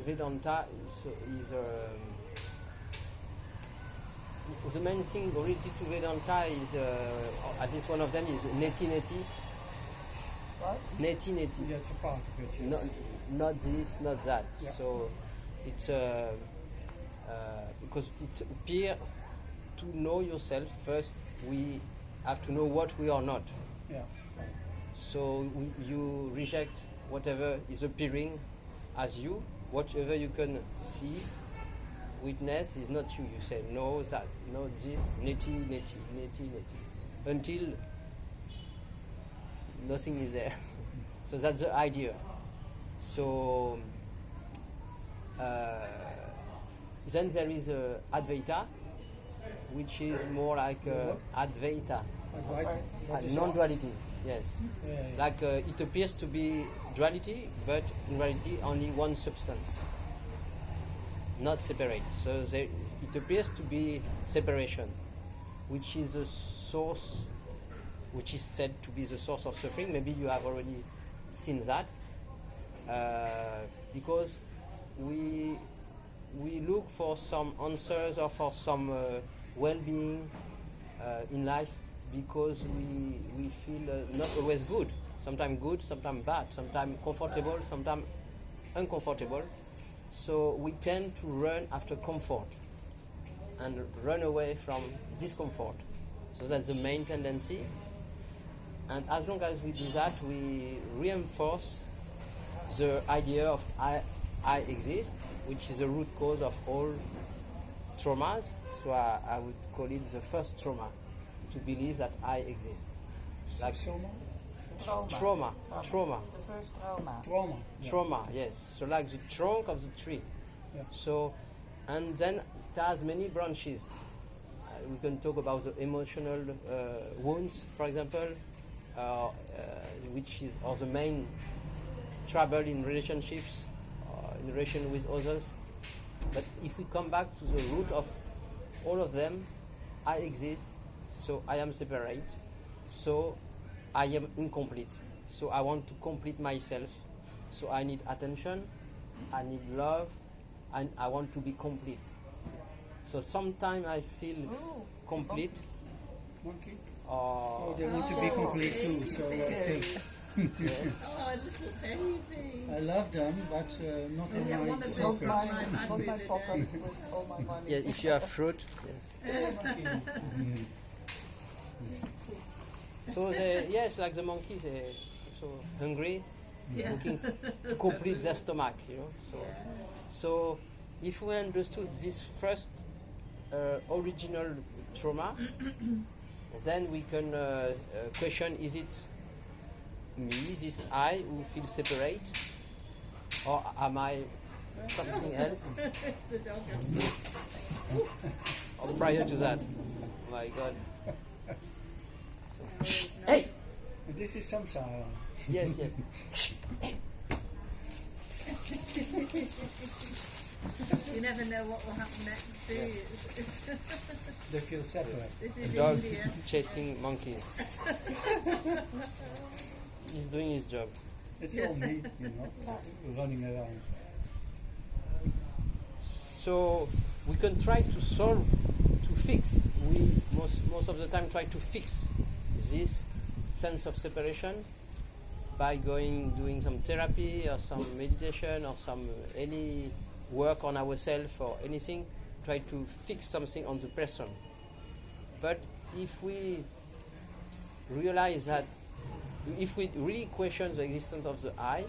Vedanta the main thing related to Vedanta is, at least one of them is neti. What? Neti. Yeah, it's a part of it, yes. Not this, not that. Yeah. So it's because it appears to know yourself first. We have to know what we are not. Yeah. So you reject whatever is appearing as you, whatever you can see, witness is not you. You say no that, no this, neti, until nothing is there. So that's the idea. So then there is Advaita, which is more like Advaita, non-duality. Yes, like it appears to be duality, but in reality only one substance, not separate. So it appears to be separation, which is a source, which is said to be the source of suffering. Maybe you have already seen that, because we look for some answers or for some well-being in life, because we feel not always good, sometimes bad, sometimes comfortable, sometimes uncomfortable. So we tend to run after comfort and run away from discomfort. So that's the main tendency. And as long as we do that, we reinforce the idea of I exist, which is the root cause of all traumas. So I would call it the first trauma, to believe that I exist. Like trauma. The first trauma. Trauma, yes. So like the trunk of the tree. Yeah. So, and then it has many branches. We can talk about the emotional wounds, for example, which is or the main trouble in relationships, in relation with others. But if we come back to the root of all of them, I exist, so I am separate, so I am incomplete. So I want to complete myself. So I need attention, I need love, and I want to be complete. So sometimes I feel complete. Monkey? Or They want to be complete too, so I think. Oh, little baby. I love them, but not in Yeah, my one of them pocket. Not my pocket with all my money. yeah, if you have fruit. Yes. So yes, like the monkeys, they're so hungry, looking to complete their stomach, So if we understood this first original trauma, then we can question: is it me, this I, who feels separate, or am I something else? The dog. Or prior to that? Oh my God! Hey! This is samsara. Yes. You never know what will happen next, do you? They feel separate. This is Dog India. chasing monkeys. He's doing his job. It's all me, running around. So we can try to solve, to fix. We most of the time try to fix this sense of separation by doing some therapy or some meditation or any work on ourselves or anything. Try to fix something on the person. But if we realize that, if we really question the existence of the I,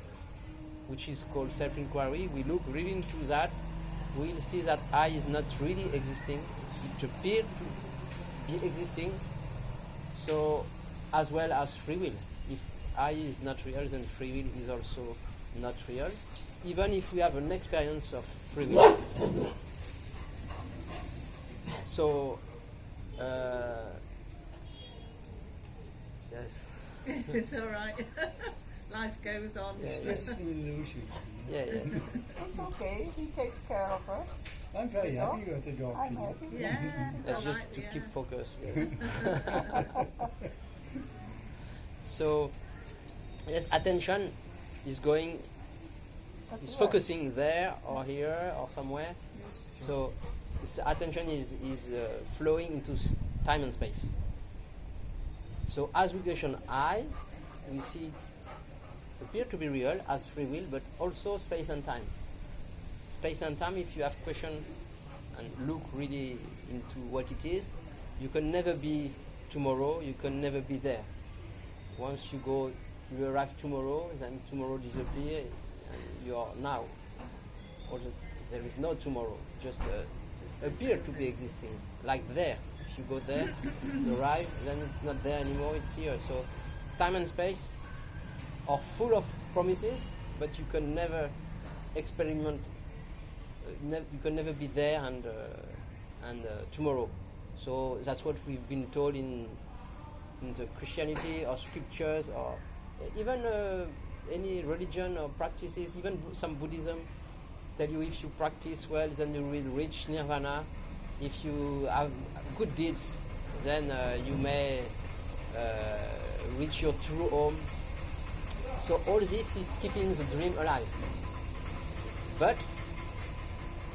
which is called self-inquiry, we look really into that, we'll see that I is not really existing. It appears to be existing, so as well as free will. If I is not real, then free will is also not real, even if we have an experience of free will. So, yes. It's all right. Life goes on. Yeah, Just an illusion. Yeah. It's okay. He takes care of us. I'm very happy with the dog. I'm happy. Yeah. That's I just like- to yeah. keep focus. Yes. So, yes, attention is going is right. focusing there or here or somewhere. So its attention is flowing into time and space. So as we question I, we see it appear to be real as free will, but also space and time. Space and time, if you have question and look really into what it is, you can never be tomorrow, you can never be there. Once you arrive tomorrow, then tomorrow disappears, and you are now. Also, there is no tomorrow, just appear to be existing, like there. If you go there, you arrive, then it's not there anymore, it's here. So time and space are full of promises, but you can never experiment, you can never be there and tomorrow. So that's what we've been told in the Christianity or scriptures or even any religion or practices, even some Buddhism tell you if you practice well, then you will reach nirvana. If you have good deeds, then you may reach your true home. So all this is keeping the dream alive. But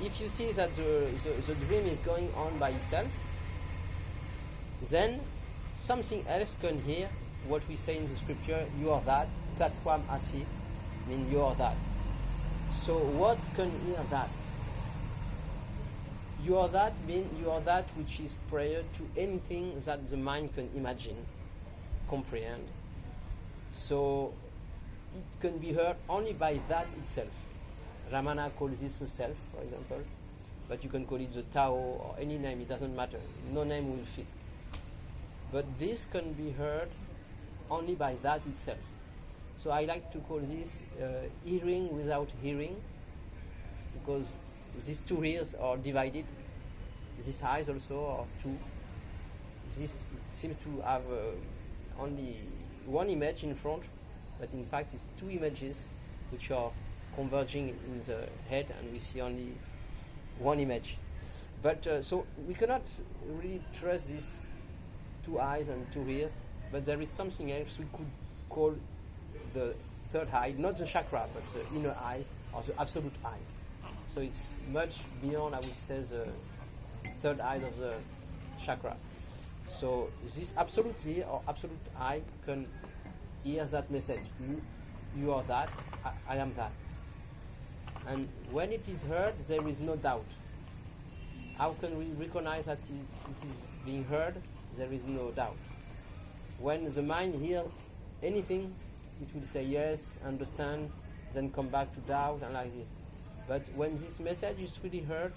if you see that the dream is going on by itself, then something else can hear what we say in the scripture, you are that, tatwam asi, mean you are that. So what can hear that? You are that mean you are that which is prior to anything that the mind can imagine, comprehend. So it can be heard only by that itself. Ramana calls this the self, for example, but you can call it the Tao or any name, it doesn't matter. No name will fit. But this can be heard only by that itself. So I like to call this hearing without hearing, because these two ears are divided. These eyes also are two. This seems to have only one image in front, but in fact it's two images which are converging in the head, and we see only one image. But so we cannot really trust these two eyes and two ears, but there is something else we could call the third eye, not the chakra, but the inner eye or the absolute eye. So it's much beyond, I would say, the third eye of the chakra. So this absolutely or absolute eye can hear that message. You are that, I am that. And when it is heard, there is no doubt. How can we recognize that it is being heard? There is no doubt. When the mind hears anything, it will say yes, understand, then come back to doubt and like this. But when this message is really heard,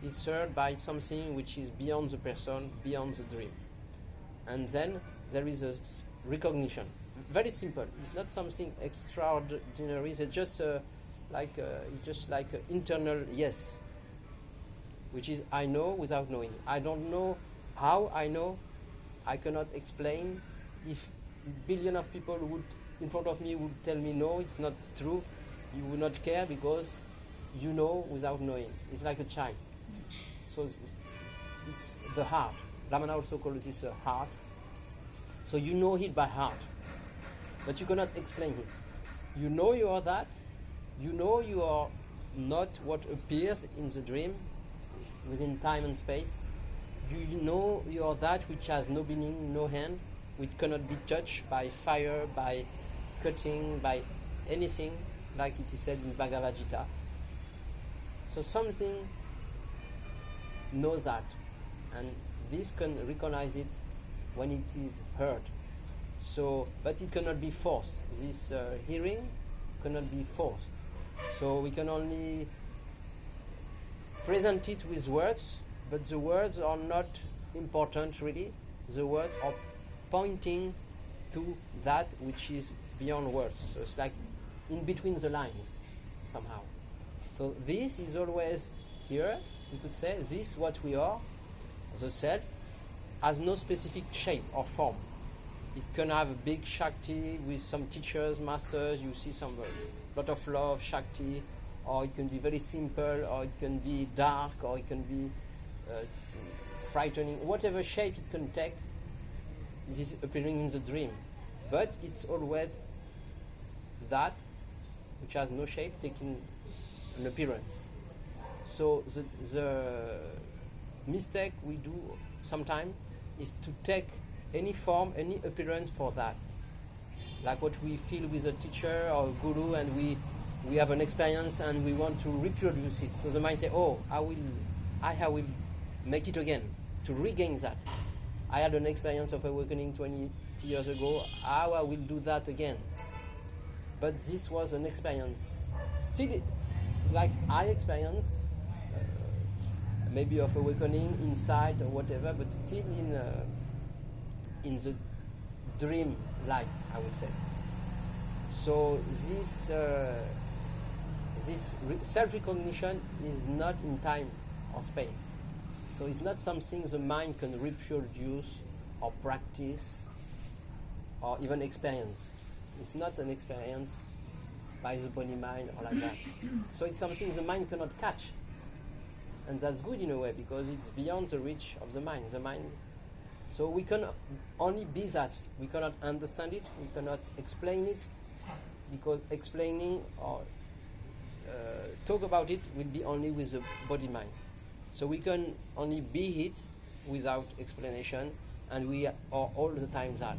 it's heard by something which is beyond the person, beyond the dream. And then there is a recognition. Very simple. It's not something extraordinary. It's just like an internal yes, which is I know without knowing. I don't know how I know. I cannot explain. If billion of people would in front of me would tell me no, it's not true, you would not care because you know without knowing. It's like a child. So it's the heart. Ramana also calls this a heart. So you know it by heart, but you cannot explain it. You know you are that. You know you are not what appears in the dream within time and space. You know you are that which has no beginning, no end, which cannot be touched by fire, by cutting, by anything, like it is said in Bhagavad Gita. So something knows that, and this can recognize it when it is heard. So, but it cannot be forced. This hearing cannot be forced. So we can only present it with words, but the words are not important really. The words are pointing to that which is beyond words. So it's like in between the lines somehow. So this is always here. You could say this what we are, as I said, has no specific shape or form. It can have a big Shakti with some teachers, masters, you see some lot of love, Shakti, or it can be very simple, or it can be dark, or it can be frightening, whatever shape it can take. This is appearing in the dream. But it's always that which has no shape, taking an appearance. So the mistake we do sometimes is to take any form, any appearance for that. Like what we feel with a teacher or a guru, and we have an experience and we want to reproduce it. So the mind says, oh, I will make it again, to regain that. I had an experience of awakening 20 years ago, how I will do that again. But this was an experience. Still, like I experienced, maybe of awakening, insight or whatever, but still in the dream life, I would say. So this self-recognition is not in time or space. So it's not something the mind can reproduce or practice or even experience. It's not an experience by the body mind or like that. So it's something the mind cannot catch. And that's good in a way, because it's beyond the reach of the mind. So we can only be that. We cannot understand it, we cannot explain it, because explaining or talk about it will be only with the body mind. So we can only be it without explanation, and we are all the time that.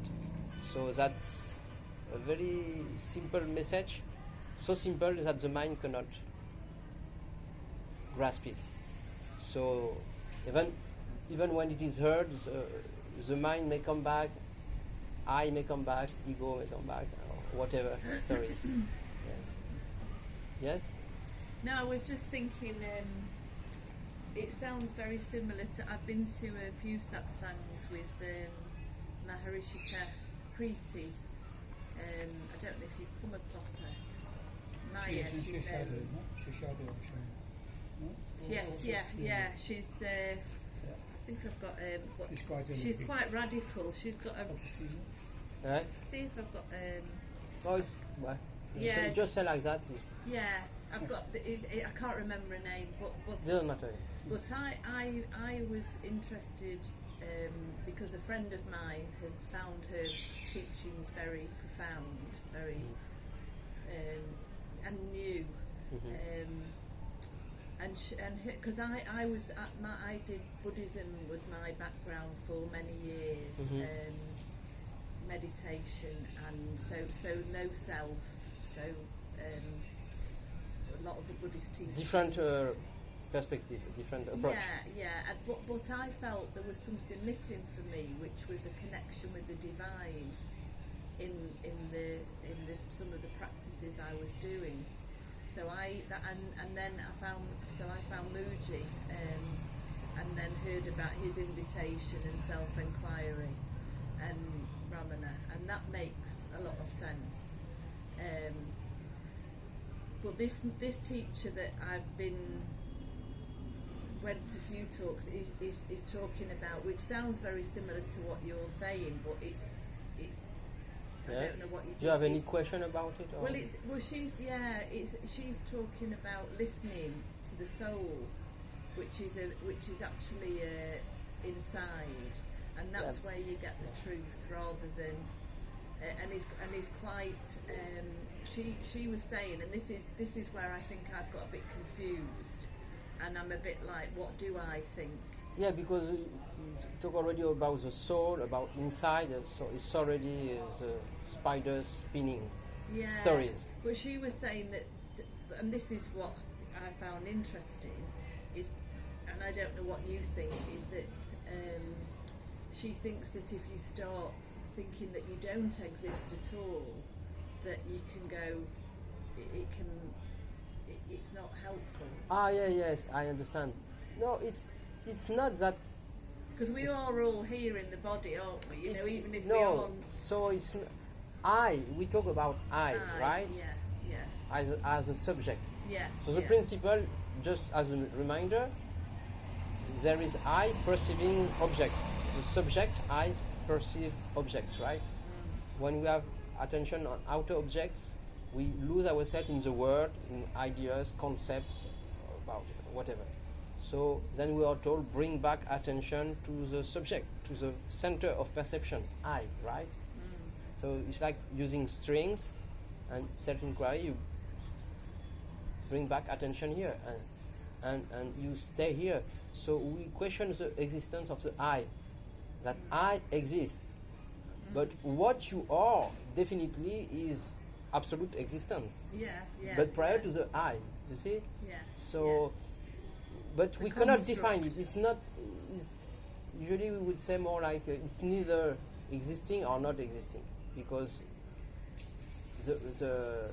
So that's a very simple message, so simple that the mind cannot grasp it. So even when it is heard, the mind may come back, I may come back, ego may come back, or whatever stories. Yes? No, I was just thinking, it sounds very similar to, I've been to a few satsangs with Maharishi Preeti. I don't know if you've come across her. Maya. She's shadow. Yes, yeah. She's. I think I've got. She's quite radical. She's got a. Have you seen it? Right? See if I've got. Oh, it's, well, Yeah. just say like that. Yeah, I've got. I can't remember her name, but Doesn't matter. But I was interested because a friend of mine has found her teachings very profound, very and new. And because I was I did Buddhism was my background for many years, meditation, and so no self, so a lot of the Buddhist teachings. Different perspective, different approach. Yeah. But I felt there was something missing for me, which was a connection with the divine in the some of the practices I was doing. So then I found Mooji, and then heard about his invitation and self-inquiry and Ramana, and that makes a lot of sense. But this teacher that I've went to a few talks is talking about, which sounds very similar to what you're saying, but it's I don't know what you. Do you have any question about it? Or? She's talking about listening to the soul, which is actually inside, and that's where you get the truth rather than. And is quite. She was saying, and this is where I think I've got a bit confused, and I'm a bit like, what do I think? Yeah, because you talk already about the soul, about inside, so it's already the spider spinning stories. But she was saying that, and this is what I found interesting, is, and I don't know what you think, is that she thinks that if you start thinking that you don't exist at all, that you can go, it's not helpful. Yes, I understand. No, it's not that. Because we are all here in the body, aren't we? You know, even if no, we're on. So it's we talk about I, right? Yeah. As a subject. Yes. So the principle, just as a reminder, there is I perceiving objects. The subject, I perceive objects, right? When we have attention on outer objects, we lose ourselves in the world, in ideas, concepts, about whatever. So then we are told, bring back attention to the subject, to the center of perception, I, right? So it's like using strings and self-inquiry. You bring back attention here, and you stay here. So we question the existence of the I, that I exists. But what you are definitely is absolute existence. Yeah, yeah. But prior yeah. to the I, you see? Yeah. So, but The we cannot construct. define it. It's not. It's, usually we would say more like it's neither existing or not existing, because the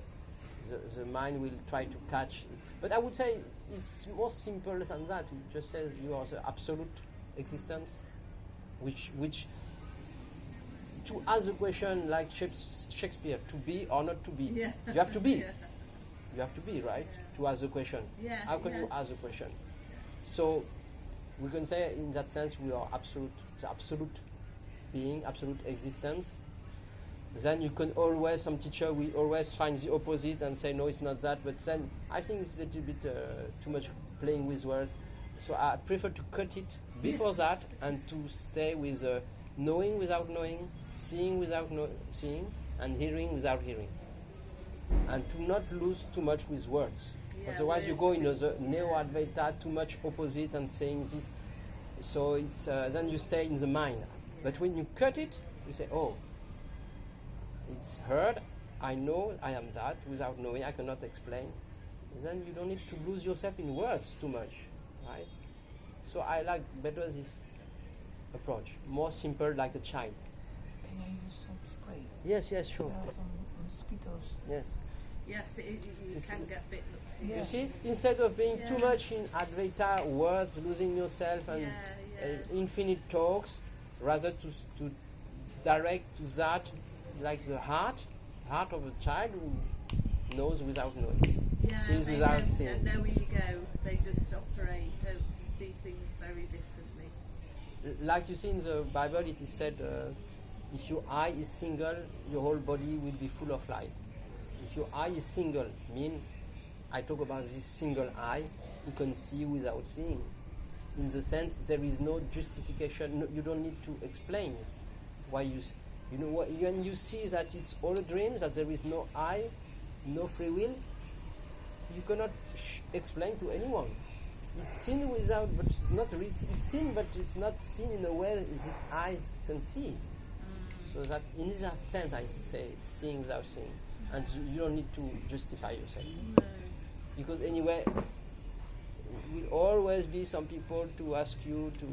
mind will try to catch it. But I would say it's more simple than that. It just says you are the absolute existence, which to ask the question like Shakespeare, to be or not to be, Yeah. you have to be. Yeah. You have to be, right? To ask the question. Yeah, How can yeah. you ask the question? So we can say in that sense we are the absolute being, absolute existence. Then you can always, some teacher will always find the opposite and say no, it's not that. But then I think it's a little bit too much playing with words. So I prefer to cut it before that and to stay with knowing without knowing, seeing without seeing, and hearing without hearing. And to not lose too much with words. Yeah, Otherwise you words go in can- the neo-Advaita, too much opposite and saying this. So it's then you stay in the mind. But when you cut it, you say, oh, it's heard, I know I am that, without knowing, I cannot explain. Then you don't need to lose yourself in words too much, right? So I like better this approach, more simple like a child. Can I use some spray? Yes, sure. There are some mosquitoes. Yes. Yes, you It's- can get bitten. Yeah. You see, instead of being too Yeah. much in Advaita words, losing yourself and Yeah. infinite talks, rather to direct to that, like the heart of a child who knows without knowing. Yeah, Sees they without know, seeing. know where you go. They just operate, don't see things very differently. Like you see in the Bible, it is said, if your eye is single, your whole body will be full of light. If your eye is single, I talk about this single eye, you can see without seeing. In the sense, there is no justification. No, you don't need to explain why you know what, when you see that it's all a dream, that there is no I, no free will, you cannot explain to anyone. It's seen without, but it's not really, it's seen, but it's not seen in a way this eyes can see. So that in that sense, I say seeing without seeing, and you don't need to justify yourself, No. because anyway, will always be some people to ask you to,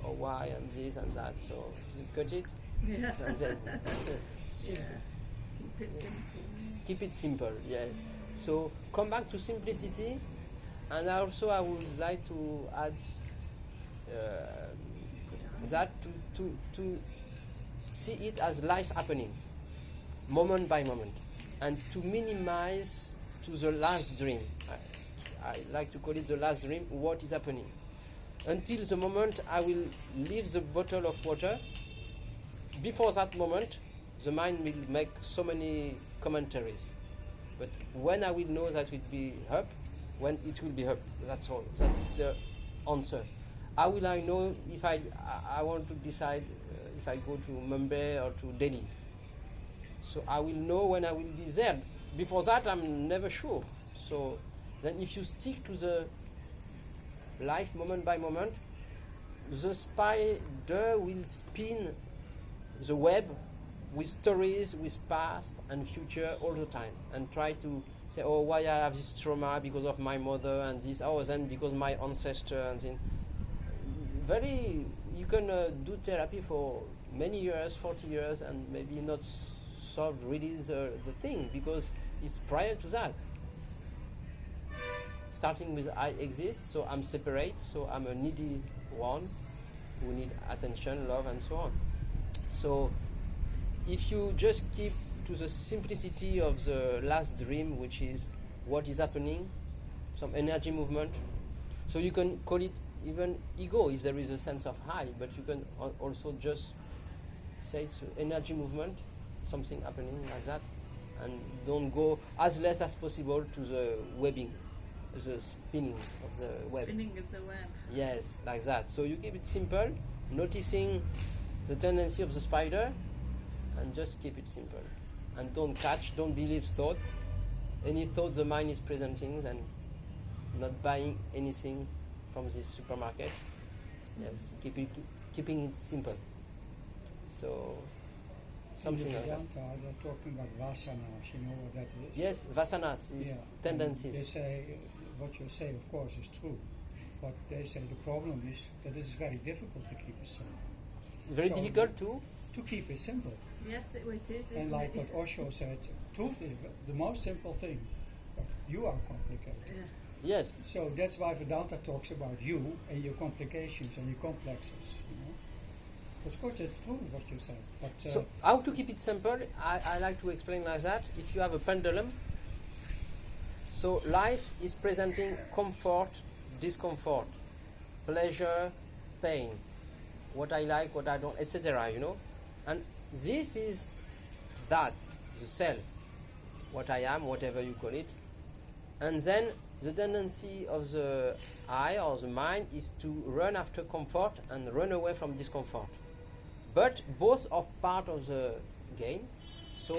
oh why and this and that. So you cut it. Yeah. And then Yeah. Keep it simple. keep it simple, yes. So come back to simplicity, and also I would like to add that to see it as life happening, moment by moment, and to minimize to the last dream. I like to call it the last dream, what is happening. Until the moment I will leave the bottle of water, before that moment, the mind will make so many commentaries. But when I will know that it will be up, when it will be up, that's all. That's the answer. How will I know if I want to decide if I go to Mumbai or to Delhi? So I will know when I will be there. Before that, I'm never sure. So then if you stick to the life moment by moment, the spider will spin the web with stories, with past and future all the time, and try to say, oh, why I have this trauma because of my mother, and this, oh, then because my ancestor, and then you can do therapy for many years, 40 years, and maybe not solve really the thing, because it's prior to that. Starting with I exist, so I'm separate, so I'm a needy one who need attention, love, and so on. So if you just keep to the simplicity of the last dream, which is what is happening, some energy movement, so you can call it even ego if there is a sense of I, but you can also just say it's energy movement, something happening like that, and don't go as less as possible to the webbing, the spinning of the web. Spinning of the web. Yes, like that. So you keep it simple, noticing the tendency of the spider, and just keep it simple. And don't believe thought. Any thought the mind is presenting, then not buying anything from this supermarket. Yes, keeping it simple. So something in the like that. Vedanta, they're talking about vasanas. You know what that is? Yes, vasanas is Yeah. tendencies. And they say what you say, of course, is true, but they say the problem is that it is very difficult to keep it simple. Very So difficult to. To keep it simple. Yes, it is, isn't And like it? what Osho said, truth is the most simple thing, but you are complicated. Yeah. Yes, So that's why Vedanta talks about you and your complications and your complexes. You know, of course, it's true what you say. But so how to keep it simple? I like to explain like that. If you have a pendulum, so life is presenting comfort, discomfort, pleasure, pain, what I like, what I don't, etc. You know, and this is that the self, what I am, whatever you call it, and then the tendency of the I or the mind is to run after comfort and run away from discomfort. But both are part of the game, so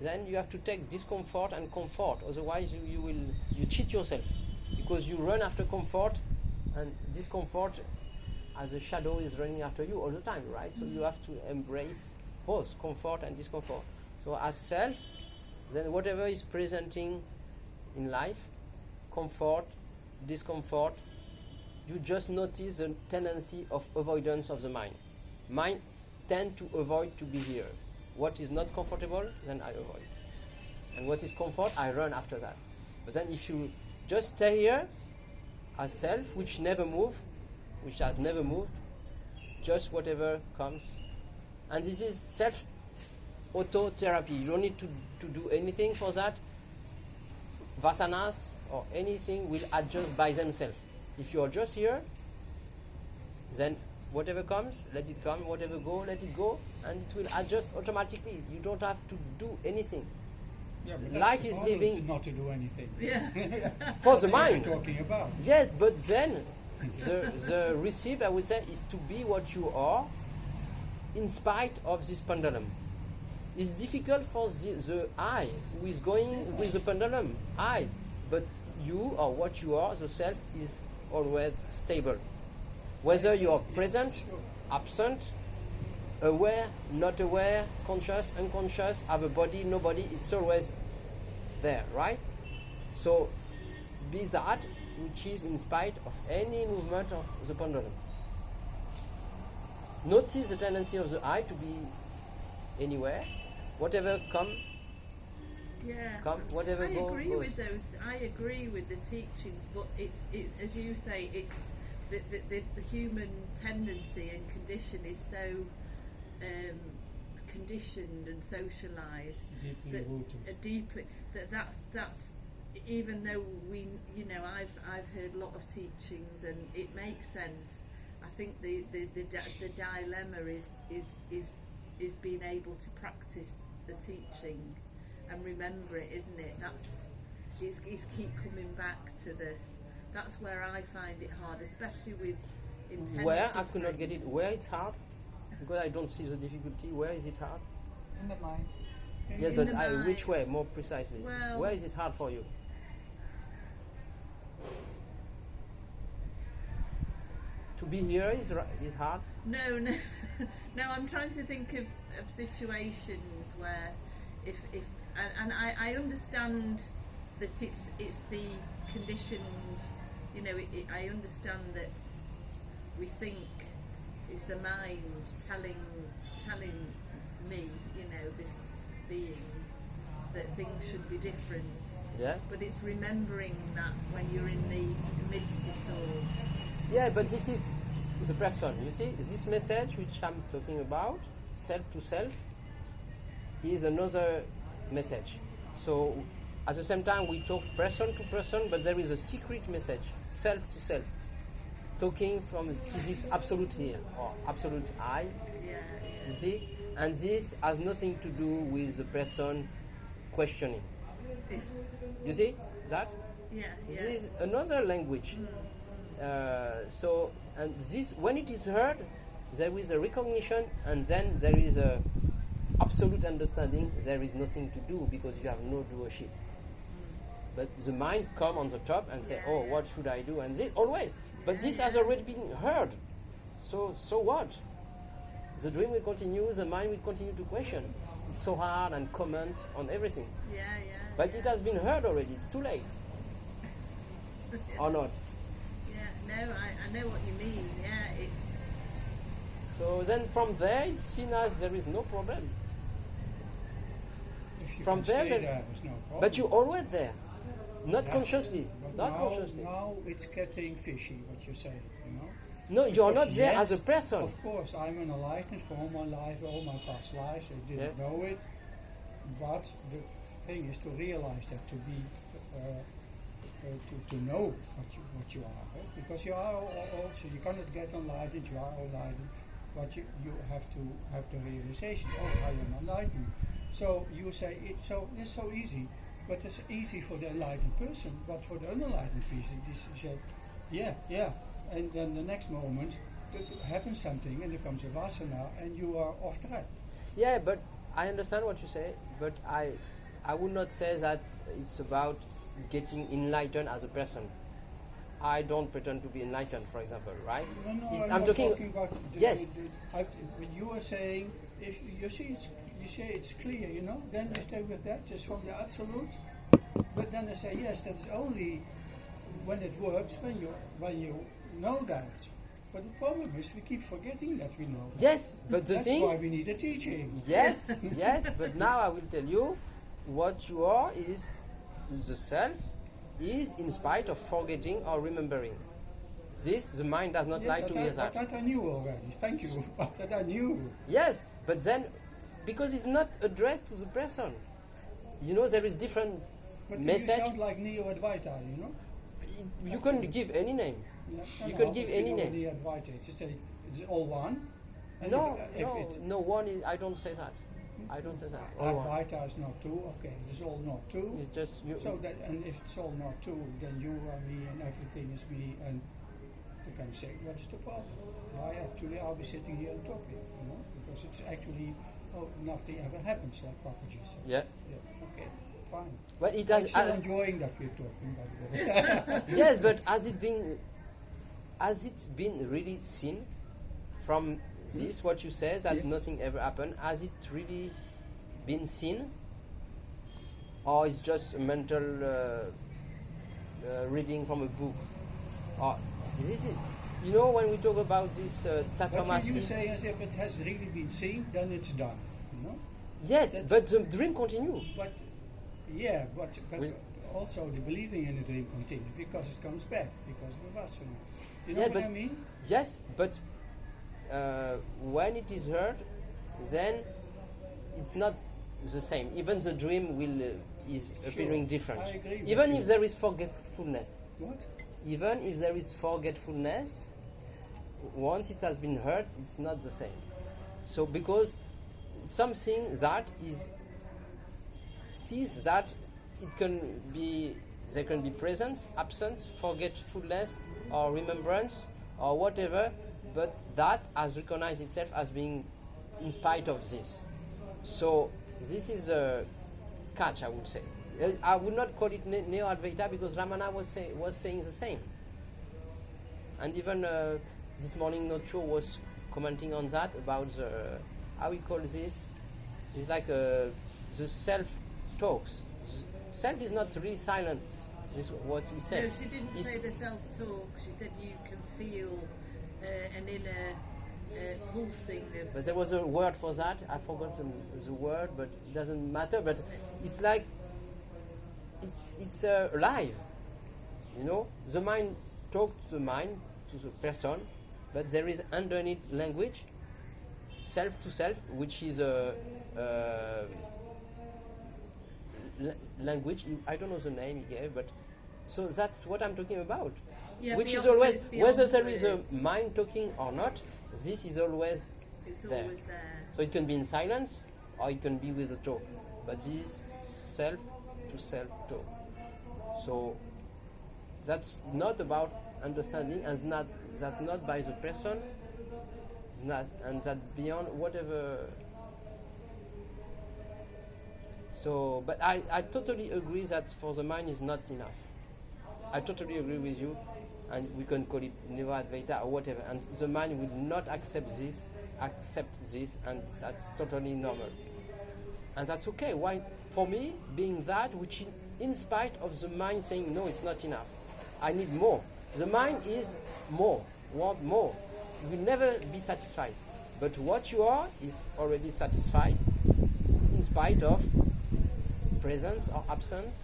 then you have to take discomfort and comfort. Otherwise, you cheat yourself, because you run after comfort, and discomfort, as a shadow, is running after you all the time, right? So you have to embrace both comfort and discomfort. So as self, then whatever is presenting in life, comfort, discomfort, you just notice the tendency of avoidance of the mind. Mind tend to avoid to be here. What is not comfortable, then I avoid. And what is comfort, I run after that. But then if you just stay here as self, which never move, which has never moved, just whatever comes. And this is self auto-therapy. You don't need to do anything for that. Vasanas or anything will adjust by themselves. If you are just here, then whatever comes, let it come. Whatever go, let it go, and it will adjust automatically. You don't have to do anything. yeah, but life that's is the problem, living- not to do anything. Yeah. For the That's what mind. we're talking about. Yes, but then the recipe, I would say, is to be what you are in spite of this pendulum. It's difficult for the I who is going with the pendulum. I, but you or what you are, the self, is always stable. Whether you are present, absent, aware, not aware, conscious, unconscious, have a body, no body, it's always there, right? So be that which is in spite of any movement of the pendulum. Notice the tendency of the I to be anywhere. Whatever come, Yeah, whatever I go, agree goes. with those. I agree with the teachings, but it's as you say, it's the human tendency and condition is so conditioned and socialised Deeply that rooted. deeply that's even though I've heard a lot of teachings and it makes sense. I think the dilemma is being able to practice the teaching and remember it, isn't it? Is keep coming back to that's where I find it hard, especially with intense Where I suffering. could not get it. Where it's hard, because I don't see the difficulty. Where is it hard? In the mind. Yes, In but the mind. which way, more precisely? Well- Where is it hard for you? To be here is hard. No, no. I'm trying to think of situations where, if and I understand that it's the conditioned. I understand that we think it's the mind telling me, this being, that things should be different. Yeah. But it's remembering that when you're in the midst of it all. Yeah, but this is the person. You see, this message which I'm talking about, self to self, is another message. So at the same time we talk person to person, but there is a secret message, self to self, talking to this absolute here or absolute I. Yeah. You see, and this has nothing to do with the person questioning. You see that? Yeah. This is another language. So, and this, when it is heard, there is a recognition, and then there is a absolute understanding. There is nothing to do because you have no doership. But the mind come on the top and say, Yeah, oh, yeah. what should I do? And this always. But Yeah, this yeah. has already been heard. So what? The dream will continue, the mind will continue to question. It's so hard and comment on everything. Yeah, yeah. But yeah. it has been heard already, it's too late. Or not. Yeah, no, I know what you mean. Yeah, it's So then from there it's seen as there is no problem. If you From can there, stay there- there's no problem. But you're always there. Not Yeah. consciously. But Not now, consciously. now it's getting fishy, what you say, you know? No, you're Because not there yes, as a person. Of course, I'm enlightened for all my life, all my past lives. I didn't Yeah. know it. But the thing is to realize that, to be, to know what you are. Right? Because you are also, you cannot get enlightened, you are enlightened, but you have to have the realization, oh, I am enlightened. So you say, it's so easy, but it's easy for the enlightened person, but for the unenlightened person, this is yeah. And then the next moment, happens something, and there comes a vasana, and you are off track. Yeah, but I understand what you say, but I would not say that it's about getting enlightened as a person. I don't pretend to be enlightened, for example, right? No, It's- I'm not talking about yes. When you are saying, if you see you say it's clear, you know, then you stay with that, just from the absolute. But then I say, yes, that's only when it works, when you know that. But the problem is we keep forgetting that we know that. Yes, but the That's thing why we need a teaching. yes, yes, but now I will tell you what you are is the self is in spite of forgetting or remembering. This the mind does not Yeah, like to hear but that. that I knew already. Thank you. But that I knew. Yes, but then because it's not addressed to the person. You know there is different But you message. sound like Neo-Advaita, you know? You can give any name. Yeah, You can give but any you know name. Neo-Advaita, it's all one. And No, if no, it, no one is, I don't say that. I don't say that. All one. Advaita is not two, okay, it's all not two. It's just you. So that, and if it's all not two, then you are me and everything is me, and you can say, what is the problem? Why actually are we sitting here and talking? You know, because it's actually, nothing ever happens, like Papaji said. Yeah. Yeah. Okay, fine. But it I'm has. still enjoying that we're talking, by the way. Yes, but has it been really seen from this what you say that Yeah. nothing ever happened? Has it really been seen, or it's just a mental reading from a book? Or is it? You know, when we talk about this But you tatvamasi. say as if it has really been seen, then it's done. You know. Yes, That's- but the dream continues. But yeah, but We- also the believing in the dream continues because it comes back because of the vasana. You know Yeah, what but- I mean? Yes, but when it is heard, then it's not the same. Even the dream is appearing different. I agree with Even you. if there is forgetfulness. What? Even if there is forgetfulness, once it has been heard, it's not the same. So because something that is sees that it can be there can be presence, absence, forgetfulness, or remembrance, or whatever, but that has recognized itself as being in spite of this. So this is a catch, I would say. I would not call it Neo-Advaita because Ramana was saying the same. And even this morning Nocho was commenting on that about the, how we call this? It's like the self talks. Self is not really silent. This is what he said. No, she didn't It's- say the self-talk. She said you can feel an inner pulsing of. But there was a word for that. I forgot the word, but it doesn't matter. But it's like it's alive. You know, the mind talks to the mind, to the person, but there is underneath language, self to self, which is a language. I don't know the name he gave, but so that's what I'm talking about. Yeah, Which is beyond- always it's beyond whether there is a words. mind talking or not. This is always It's there. always there. So it can be in silence or it can be with a talk. But this is self to self talk. So that's not about understanding and that's not by the person. It's not, and that beyond whatever. So, but I totally agree that for the mind is not enough. I totally agree with you, and we can call it Neva Advaita or whatever, and the mind will not accept this, and that's totally normal. And that's okay. Why? For me, being that, which in spite of the mind saying, no, it's not enough, I need more. The mind is more, want more. You will never be satisfied. But what you are is already satisfied, in spite of presence or absence,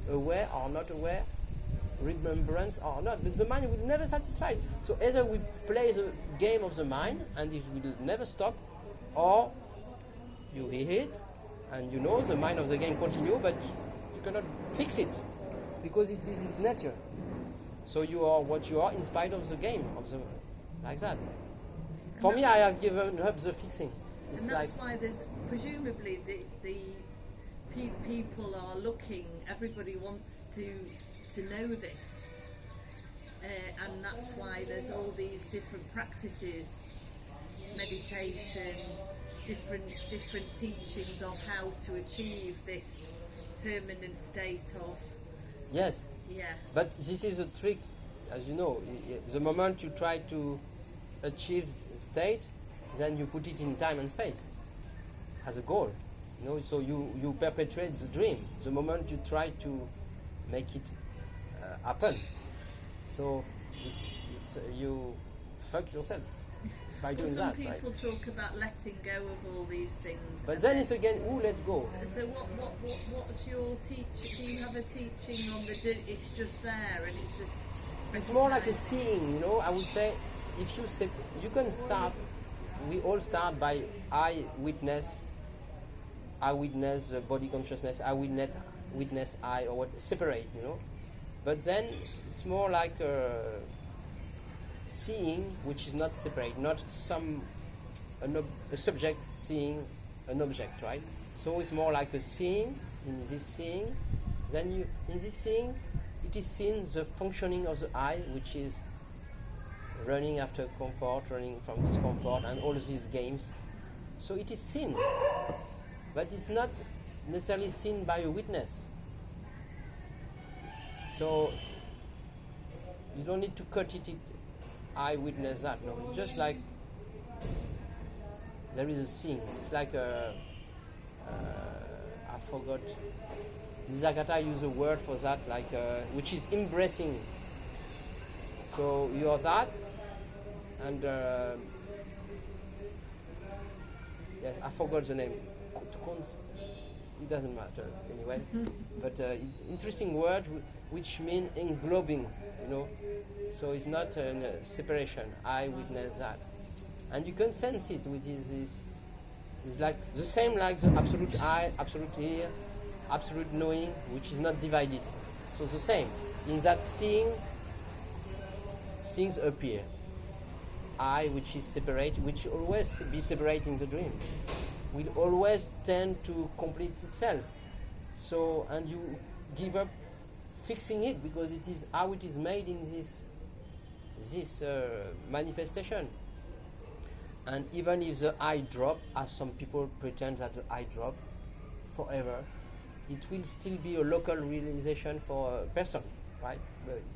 aware or not aware, remembrance or not. But the mind will never satisfy. So either we play the game of the mind and it will never stop, or you hear it and you know the mind of the game continue, but you cannot fix it because it is its nature. So you are what you are in spite of the game of the like that. For me, I have given up the fixing. It's and that's like why there's presumably the people are looking. Everybody wants to know this, and that's why there's all these different practices, meditation, different teachings of how to achieve this permanent state of. yes. Yeah. But this is a trick, as you know. The moment you try to achieve a state, then you put it in time and space as a goal. You know, so you perpetuate the dream. The moment you try to make it happen, so it's you fuck yourself by doing some that. people Right? talk about letting go of all these things. But and then it's again who let go. So what's your teach? Do you have a teaching on it's just there and it's just? It's more like a seeing, you know. I would say, if you say you can start, we all start by I witness body consciousness, I witness I, or what, separate, you know. But then it's more like seeing, which is not separate, not a subject seeing an object, right? So it's more like a seeing. In this seeing, then in this seeing, it is seen the functioning of the I, which is running after comfort, running from discomfort, and all these games. So it is seen, but it's not necessarily seen by a witness. So you don't need to cut it. I witness that. No, it's just like there is a seeing. It's like I forgot. Nizagata used a word for that, like which is embracing. So you are that, and yes, I forgot the name. It doesn't matter anyway. But interesting word which means englobing, you know. So it's not a separation. I witness that, and you can sense it with this. It's like the same like the absolute I, absolute ear, absolute knowing, which is not divided. So the same in that seeing, things appear. I, which is separate, which always be separate in the dream, will always tend to complete itself. So, and you give up fixing it because it is how it is made in this manifestation. And even if the I drop, as some people pretend that the I drop forever, it will still be a local realization for a person, right?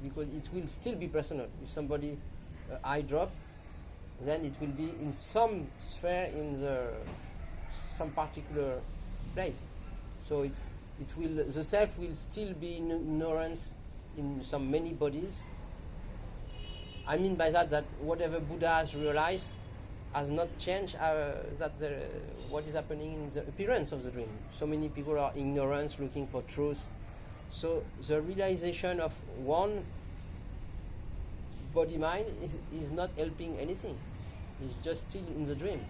Because it will still be personal. If somebody I drop, then it will be in some sphere in some particular place. So the self will still be in ignorance in some many bodies. I mean by that whatever Buddha has realized has not changed what is happening in the appearance of the dream. So many people are ignorant, looking for truth. So the realization of one body-mind is not helping anything. It's just still in the dream.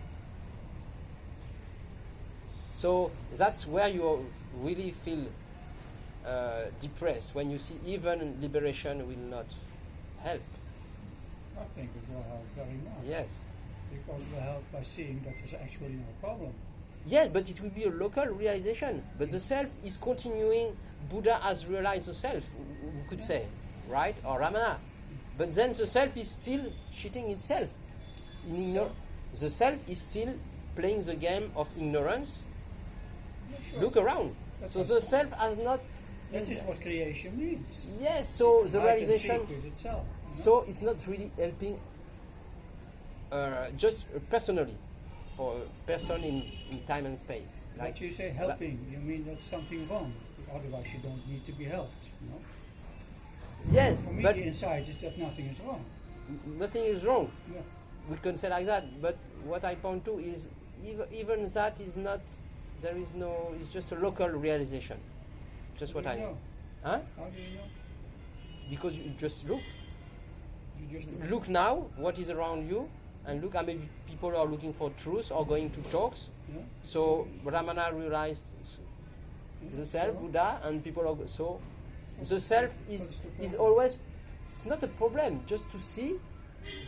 So that's where you really feel depressed, when you see even liberation will not help. I think it will help very much. Yes. Because it will help by seeing that there's actually no problem. Yes, but it will be a local realization. But the self is continuing. Buddha has realized the self, we could say, right? Or Ramana. But then the self is still cheating itself. The self is still playing the game of ignorance. Yeah, sure. Look around. That's So what- the self has not. That is what creation means. Yes. So the Hide and realization. seek with itself. you know? So it's not really helping. Just personally, for a person in time and space. But you say helping, you mean that's something wrong. Otherwise, you don't need to be helped. You know? Yes, For me, but the insight is that nothing is wrong. nothing is wrong. Yeah. We can say like that. But what I point to is even that is not. There is no. It's just a local realization. Just what How I do you know? Huh? How do you know? Because you just look. You just Look now what is around you, and look how many people are looking for truth or going to talks. Yeah. So Ramana realized the self, So? Buddha, and people are so the self What's is the is problem? always. It's not a problem. Just to see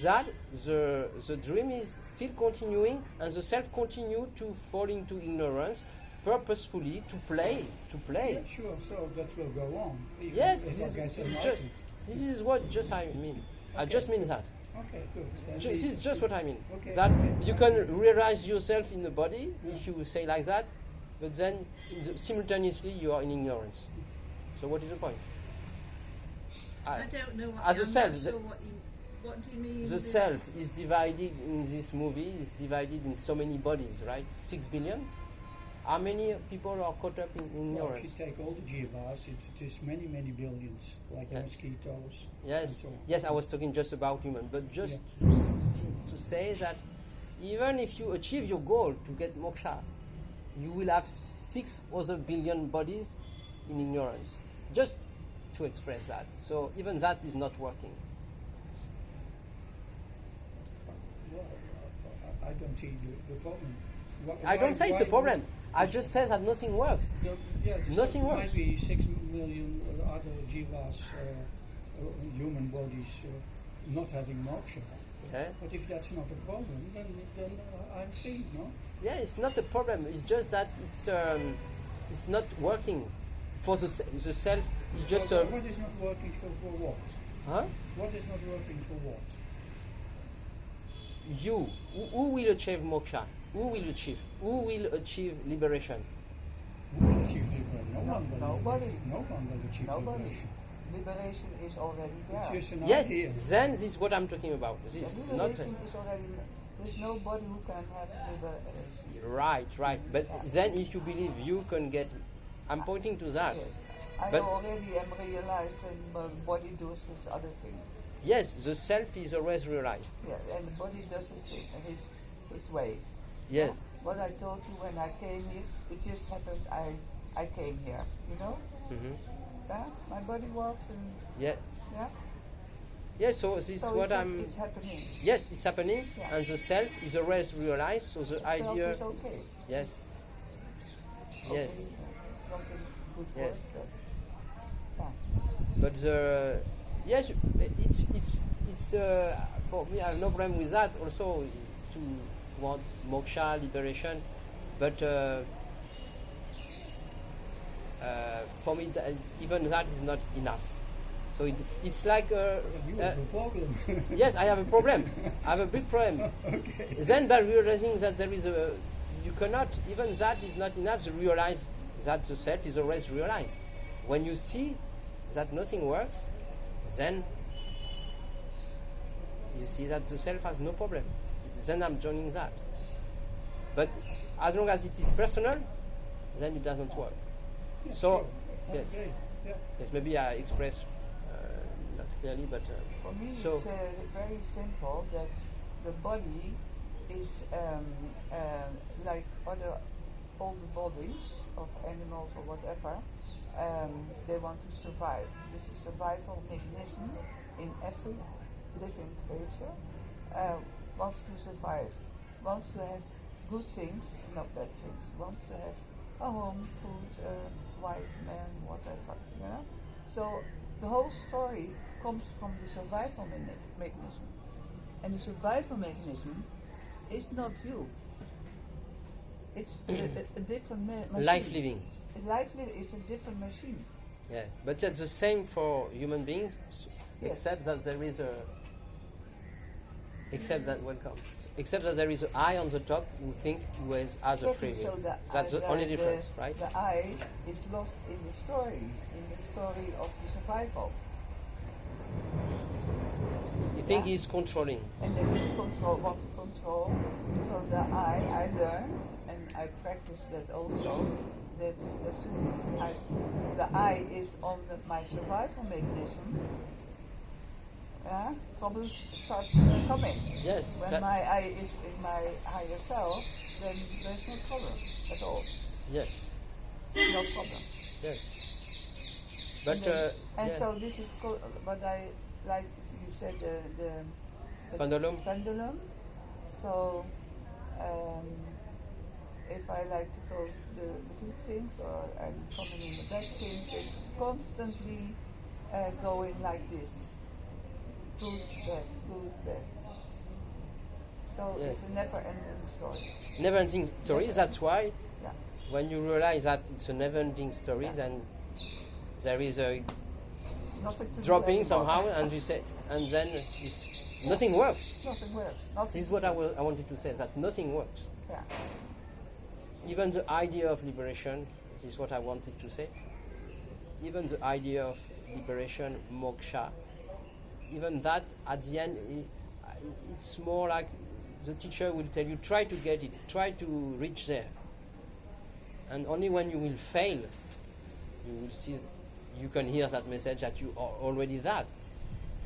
that the dream is still continuing, and the self continue to fall into ignorance purposefully to play. Yeah, sure. So that will go on. Even Yes, if I this get is enlightened. just this is what just I mean. I Okay. just mean that. Okay, good. Then This we- is just what I mean. Okay, That okay. you can realize yourself in the body if you say like that, but then simultaneously you are in ignorance. So what is the point? I don't know what as a I'm self, not the- sure what do you mean? The self is divided in this movie, is divided in so many bodies, right? 6 billion? How many people are caught up in Well, if ignorance? you take all the jivas, it is many, many billions, like the Yeah. mosquitoes. Yes, and so on. yes, I was talking just about human, but just Yeah. to say that even if you achieve your goal to get moksha, you will have 6 other billion bodies in ignorance. Just to express that. So even that is not working. Well, I don't see the problem. I don't say it's a why- problem. I just say that nothing works. Yeah, Nothing there works. might be 6 million other jivas, human bodies, not having moksha. Okay? But if that's not a problem, then I'm free, no? Yeah, it's not a problem. It's just that it's not working for the self. It's just So what is not working for what? huh? What is not working for what? You who will achieve moksha? Who will achieve? Who will achieve liberation? Who will achieve liberation? No one will. Nobody. No one will achieve Nobody. liberation. Liberation is already It's there. just an Yes, idea. then this is what I'm talking about. The This not liberation is already. There's nobody who can have liberation. right. But then if you believe you can get, I'm pointing to that. Yes. I But- already am realized when the body does this other thing. Yes, the self is always realized. Yeah, and the body does his thing, his way. Yes, What I told you when I came here, it just happened. I came here, you know. hmm Yeah, my body walks and yeah, yeah. yes. So this is So what it's happening. Yes, it's happening, Yeah. and the self is always realized. So the Self idea. is okay. Yes. Okay, Yes. It's not a good Yes. word, but yeah. But yes, it's for me. I have no problem with that. Also, to want moksha, liberation, but for me, even that is not enough. So it's like You have a problem. yes, I have a problem. I have a big problem. Okay. Then by realizing that there is a, you cannot, even that is not enough to realize that the self is always realized. When you see that nothing works, then you see that the self has no problem. Then I'm joining that. But as long as it is personal, then it doesn't work. Yeah, So, sure. yes. Okay. Yeah. Yes, maybe I express not clearly, but For me, So- it's very simple that the body is like all the bodies of animals or whatever. They want to survive. This is a survival mechanism in every living creature. Wants to survive. Wants to have good things, not bad things. Wants to have a home, food, wife, man, whatever. You know. So the whole story comes from the survival mechanism. And the survival mechanism is not you. It's a different machine. life living. Life is a different machine. Yeah, but that's the same for human beings, Yes. except that there is a Except that welcome. Except that there is an I on the top who think he has a free Exactly, will. so That's the only difference, right? The I is lost in the story of the survival. You think he's controlling. And there is control, want to control. So the I learned, and I practiced that also, that as soon as the I is on my survival mechanism, problems start coming. Yes. When my I is in my higher self, then there's no problem at all. Yes. No problem. Yes. And, But then, yeah. so this is what I like. You said the Pendulum. Pendulum. So if I like to go the good things or I'm coming in the bad things, it's constantly going like this. Good, bad. So Yes. it's a never-ending story. Never-ending story. That's why Yeah. when you realize that it's a never-ending story, then there is a Nothing to do dropping anymore. somehow, and you say, and then nothing works. Nothing works. Nothing. This is what I wanted to say, that nothing works. Yeah. Even the idea of liberation, this is what I wanted to say, even the idea of liberation, moksha, even that at the end, it's more like the teacher will tell you, try to get it, try to reach there. And only when you will fail, you will see, you can hear that message that you are already that.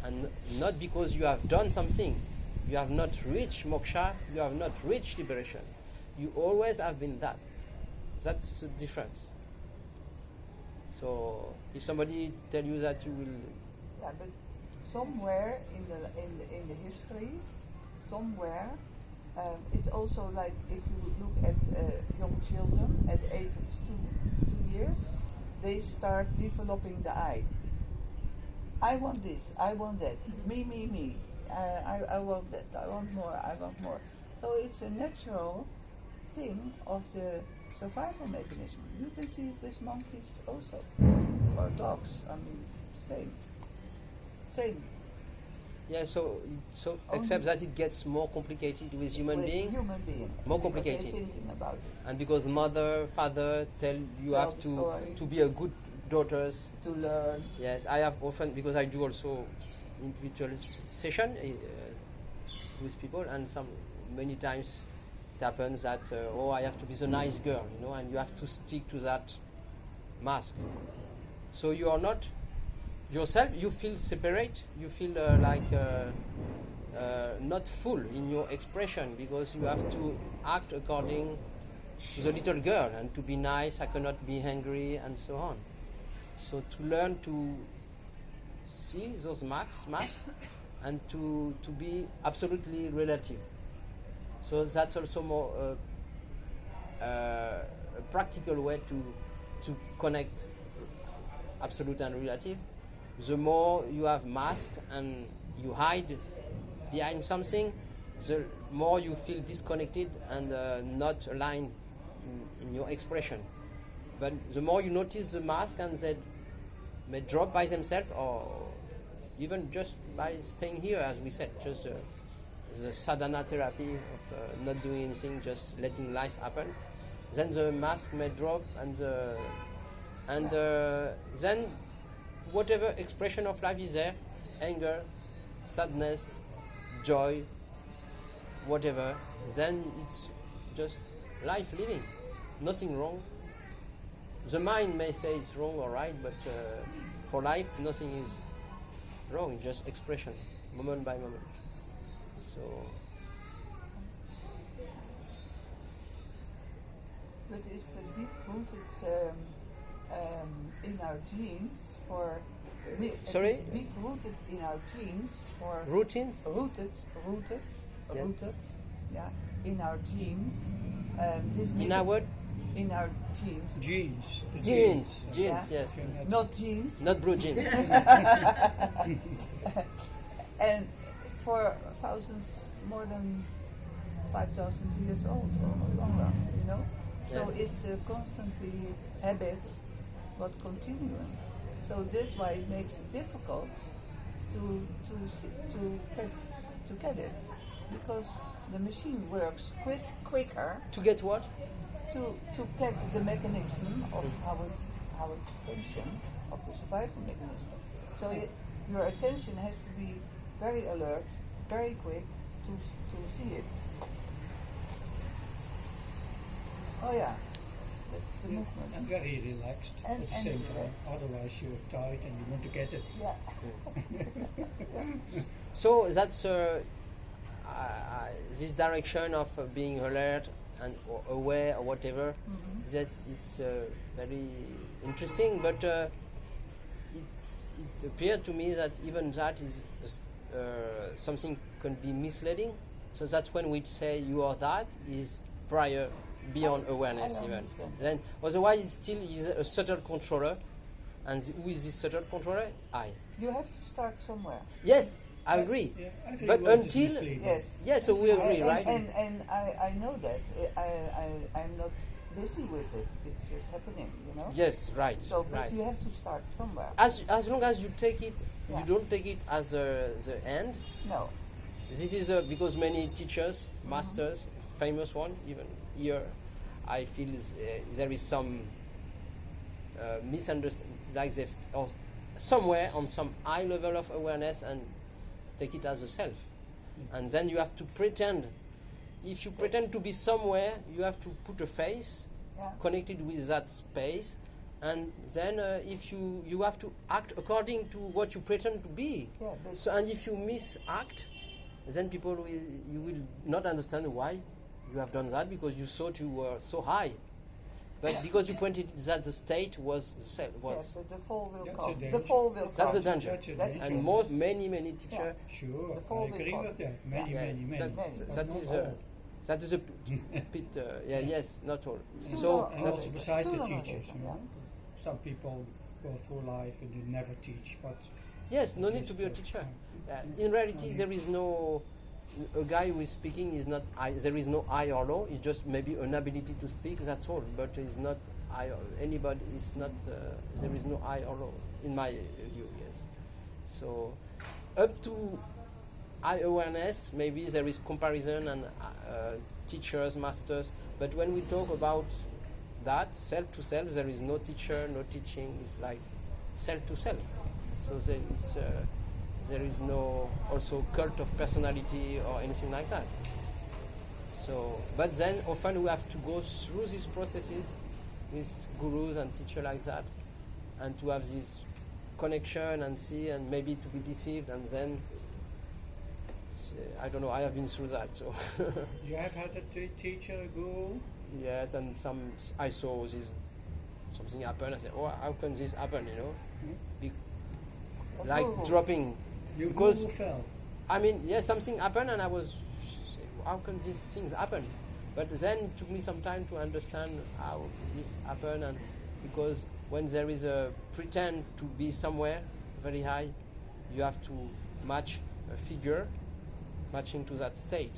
And not because you have done something. You have not reached moksha, you have not reached liberation. You always have been that. That's the difference. So if somebody tell you that you will, Yeah, but somewhere in the history, somewhere, it's also like if you look at young children at the age of 2 years, they start developing the I. I want this, I want that, me. I want that, I want more. So it's a natural thing of the survival mechanism. You can see it with monkeys also, or dogs. I mean, same. yeah. So except that it gets more complicated with human being, Human being. More Because complicated. they're thinking about it. and because mother, father tell you Tell have the story. to be a good daughters. To learn. Yes, I have often, because I do also individual session with people, and many times it happens that I have to be the nice girl, and you have to stick to that mask. So you are not yourself. You feel separate. You feel not full in your expression, because you have to act according to the little girl and to be nice. I cannot be angry and so on. So to learn to see those masks and to be absolutely relative. So that's also more a practical way to connect absolute and relative. The more you have mask and you hide behind something, the more you feel disconnected and not aligned in your expression. But the more you notice the mask, and they may drop by themselves, or even just by staying here, as we said, just the sadhana therapy of not doing anything, just letting life happen, then the mask may drop, and then whatever expression of life is there, anger, sadness, joy, whatever, then it's just life living, nothing wrong. The mind may say it's wrong or right, but for life, nothing is wrong, just expression, moment by moment. So, But it's deep-rooted in our genes for... Sorry? It's deep-rooted in our genes for... routines? Rooted, yeah, in our genes. In our word? In our genes. Genes. The Genes, Yeah. yes. Not genes. Not blue jeans. And for thousands, more than 5,000 years old or longer, So Yeah. it's constantly habits, but continuing. So that's why it makes it difficult to get it. because the machine works quicker To get what? to get the mechanism of how it functions, of the survival mechanism. So your attention has to be very alert, very quick to see it. Oh yeah, that's the movement. And very relaxed And- at the and same time. relaxed. Otherwise, you're tight and you want to get it. Yeah. So that's this direction of being alert and or aware or whatever. That is very interesting, but it appeared to me that even that is something can be misleading. So that's when we say you are that is prior beyond awareness I even. understand. Then otherwise it still is a subtle controller, and who is this subtle controller? I. You have to start somewhere. Yes, I agree. Yeah, every But word is until misleading. Yes. yeah, so we agree, and, right? And I know that. I'm not busy with it. It's just happening, you know? Yes, right. So, but right. you have to start somewhere. As long as you take it, Yeah. you don't take it as the end. No. This is because many teachers, masters, famous one, even here, I feel there is some misunderstanding, like they or somewhere on some high level of awareness and take it as a self, and then you have to pretend. If you pretend to be somewhere, you have to put a face Yeah. connected with that space, and then if you have to act according to what you pretend to be. Yeah, but So, and if you misact, then people you will not understand why you have done that, because you thought you were so high, but because you pointed that the state was yeah, was but the fall will That's come. a The danger. fall will that's come. a danger. That's a That's danger. And more many teachers. Sure, The fall I will agree come. with that. Many, Yeah, many, many. that, Many, that but is not a all. that is a bit yeah, yes, not all. Sooner So or And later. also besides the Sooner or teachers, later, you know. Some people go through life and they never teach, but yes, no need to be a teacher. In reality, there is no a guy who is speaking is not I. There is no I or law. It's just maybe an ability to speak. That's all. But it's not I. Or anybody is not. There is no I or law in my view. Yes. So up to I awareness, maybe there is comparison and teachers, masters. But when we talk about that self to self, there is no teacher, no teaching. It's like self to self. So there is no also cult of personality or anything like that. So, but then often we have to go through these processes with gurus and teachers like that, and to have this connection and see, and maybe to be deceived, and then I don't know. I have been through that, so you have had a teacher, a guru. yes. And I saw this something happen. I said, "Oh, how can this happen?" You know, Be- A like guru. dropping. Your Because- guru fell. I mean, yes, something happened, and I was saying, how can these things happen? But then it took me some time to understand how this happened, and because when there is a pretend to be somewhere very high, you have to match a figure matching to that state,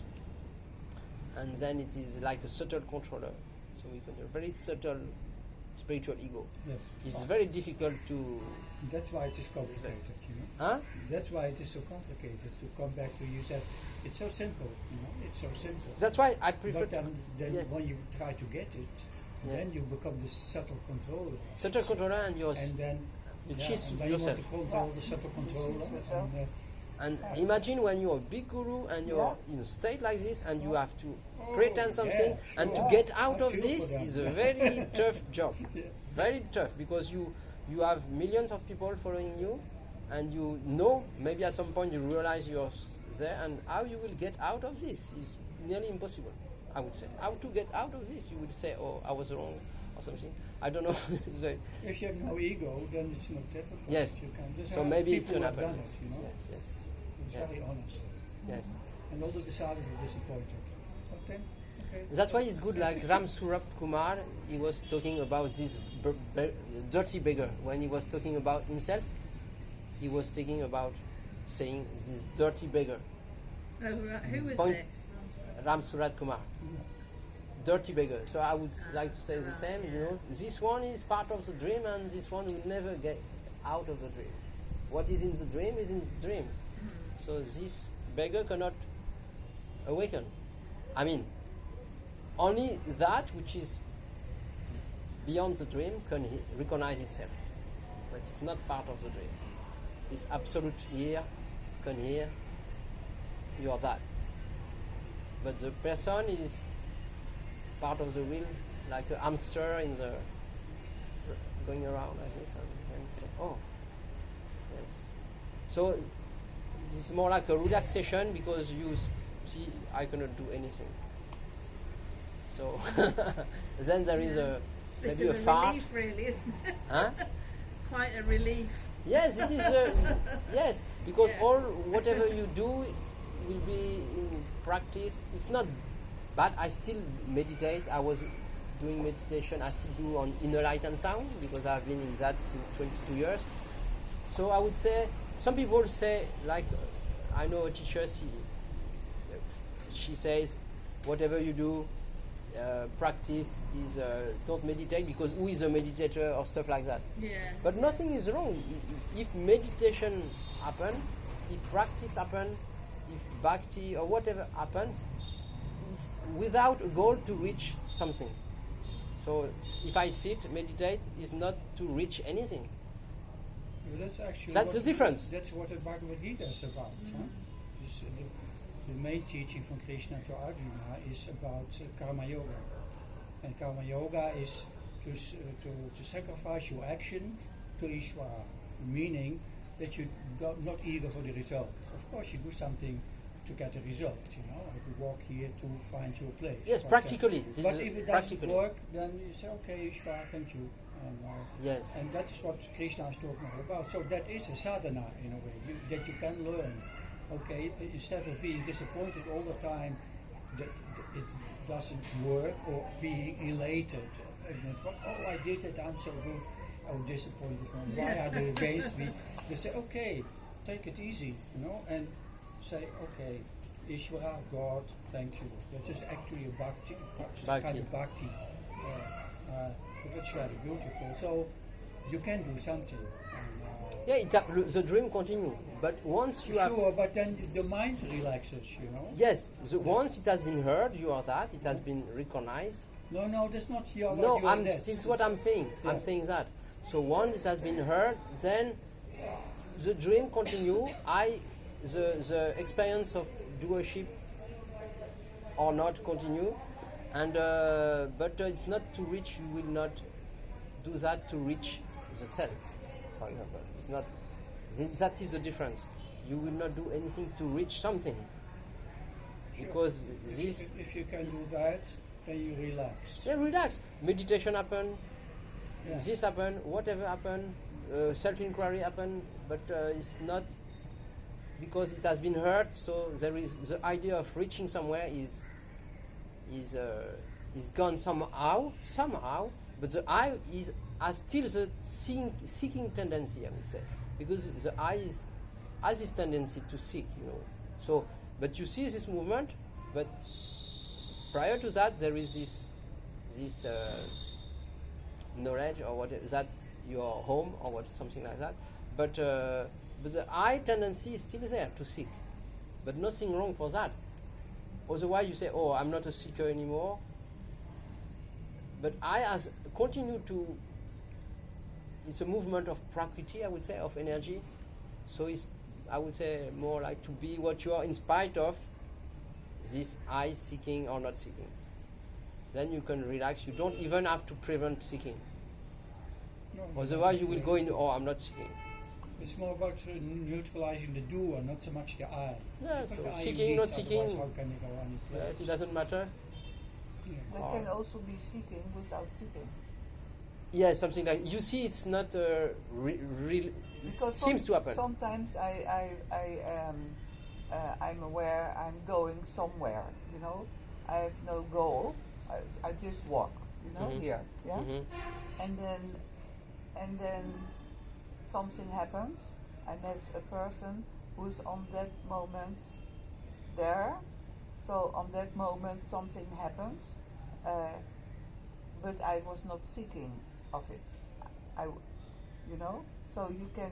and then it is like a subtle controller. So we can a very subtle spiritual ego. Yes. It's very difficult to, That's why it is complicated, you know. huh? That's why it is so complicated to come back to you said it's so simple, you know. It's so simple. That's why I prefer But then yeah. when you try to get it, Yeah. then you become the subtle controller. subtle controller, and your And then you yeah, cheat and then yourself. you want to control Yeah. the subtle You controller. cheat yourself. And, And imagine when you're a big guru and you're in a state like this, and you have to Oh, pretend something, yeah, and to sure. get out I of feel for this them. is a very tough job. Yeah. Very tough, because you have millions of people following you, and you know maybe at some point you realize you're there, and how you will get out of this is nearly impossible. I would say how to get out of this. You would say, "Oh, I was wrong," or something. I don't know. It's very- If you have no ego, then it's not difficult. Yes. You can just So have maybe it people can who have happen. done it, you know. Yes, It's yes, very honest. yes. And all the disciples were disappointed. But then, okay. That's why it's good, like Ram Surap Kumar, he was talking about this dirty beggar. When he was talking about himself, he was thinking about saying this dirty beggar. Oh, right. Who was Point- this? Ram Surap Kumar. Dirty beggar. So I would like to say the same, you know. This one is part of the dream, and this one will never get out of the dream. What is in the dream is in the dream. So this beggar cannot awaken. I mean, only that which is beyond the dream can recognize itself, but it's not part of the dream. This absolute here can hear, you are that. But the person is part of the wheel, like a hamster in the going around like this, and say, oh, yes. So it's more like a relaxation because you see, I cannot do anything. So then there is It's maybe a a fart. relief, really, isn't it? Huh? It's quite a relief. Yes, this is yes, because Yeah. all whatever you do will be in practice. It's not bad. I still meditate. I was doing meditation. I still do on inner light and sound because I've been in that since 22 years. So I would say some people say, like I know a teacher. She says, whatever you do, practice is don't meditate because who is a meditator or stuff like that. Yeah. But nothing is wrong. If meditation happen, if practice happen, if bhakti or whatever happens, it's without a goal to reach something. So if I sit, meditate, is not to reach anything. Well, that's actually That's the difference. That's what the Bhagavad Gita is about. Huh? Just, the main teaching from Krishna to Arjuna is about karma yoga, and karma yoga is to sacrifice your action to Ishvara, meaning that you're not eager for the result. Of course, you do something to get a result. You know, like you walk here to find your place. Yes, But, practically. This But is if it doesn't practically. work, then you say, okay, Ishvara, thank you. Yes. And that is what Krishna is talking about. So that is a sadhana in a way, that you can learn. Okay, instead of being disappointed all the time that it doesn't work, or being elated. Oh, I did it, I'm so good. Oh, disappointed. Why are they against me? They say, okay, take it easy, and say, okay, Ishvara, God, thank you. That is actually a bhakti, some kind of bhakti. It's very beautiful. So you can do something. Yeah, the dream continues. But once you have... Sure, but then the mind relaxes, Yes, once it has been heard, you are that, it has been recognized. No, that's not your... No, you are that. this is what I'm saying. Yeah. I'm saying that. So once it has been heard, then the dream continue. The experience of doership or not continue, and but it's not to reach. You will not do that to reach the self, for example. It's not. That is the difference. You will not do anything to reach something, because this. If you can do that, then you relax. Yeah, relax. Meditation happen. Yeah. This happen. Whatever happen. Self-inquiry happen. But it's not because it has been heard. So there is the idea of reaching somewhere is gone somehow. But the eye has still the seeking tendency, I would say, because the eye has this tendency to seek. So, but you see this movement. But prior to that, there is this knowledge or what that your home or what something like that. But the eye tendency is still there to seek. But nothing wrong for that. Otherwise, you say, "Oh, I'm not a seeker anymore." But eye has continued to. It's a movement of prakriti, I would say, of energy. So it's, I would say, more like to be what you are in spite of this eye seeking or not seeking. Then you can relax. You don't even have to prevent seeking. No, Otherwise, you will go in, "Oh, I'm not seeking." It's more about neutralizing the doer, not so much the eye. Yeah, Because so the eye seeking, not leads, seeking. otherwise how can you go any place? It doesn't matter. Yeah. They can also be seeking without seeking. Yeah, something like you see. It's not real. It Because seems to happen. sometimes I'm aware I'm going somewhere, I have no goal. I just walk, Mhm. here, yeah? Mhm. And then something happens. I met a person who's on that moment there. So on that moment something happens, but I was not seeking of it. So you can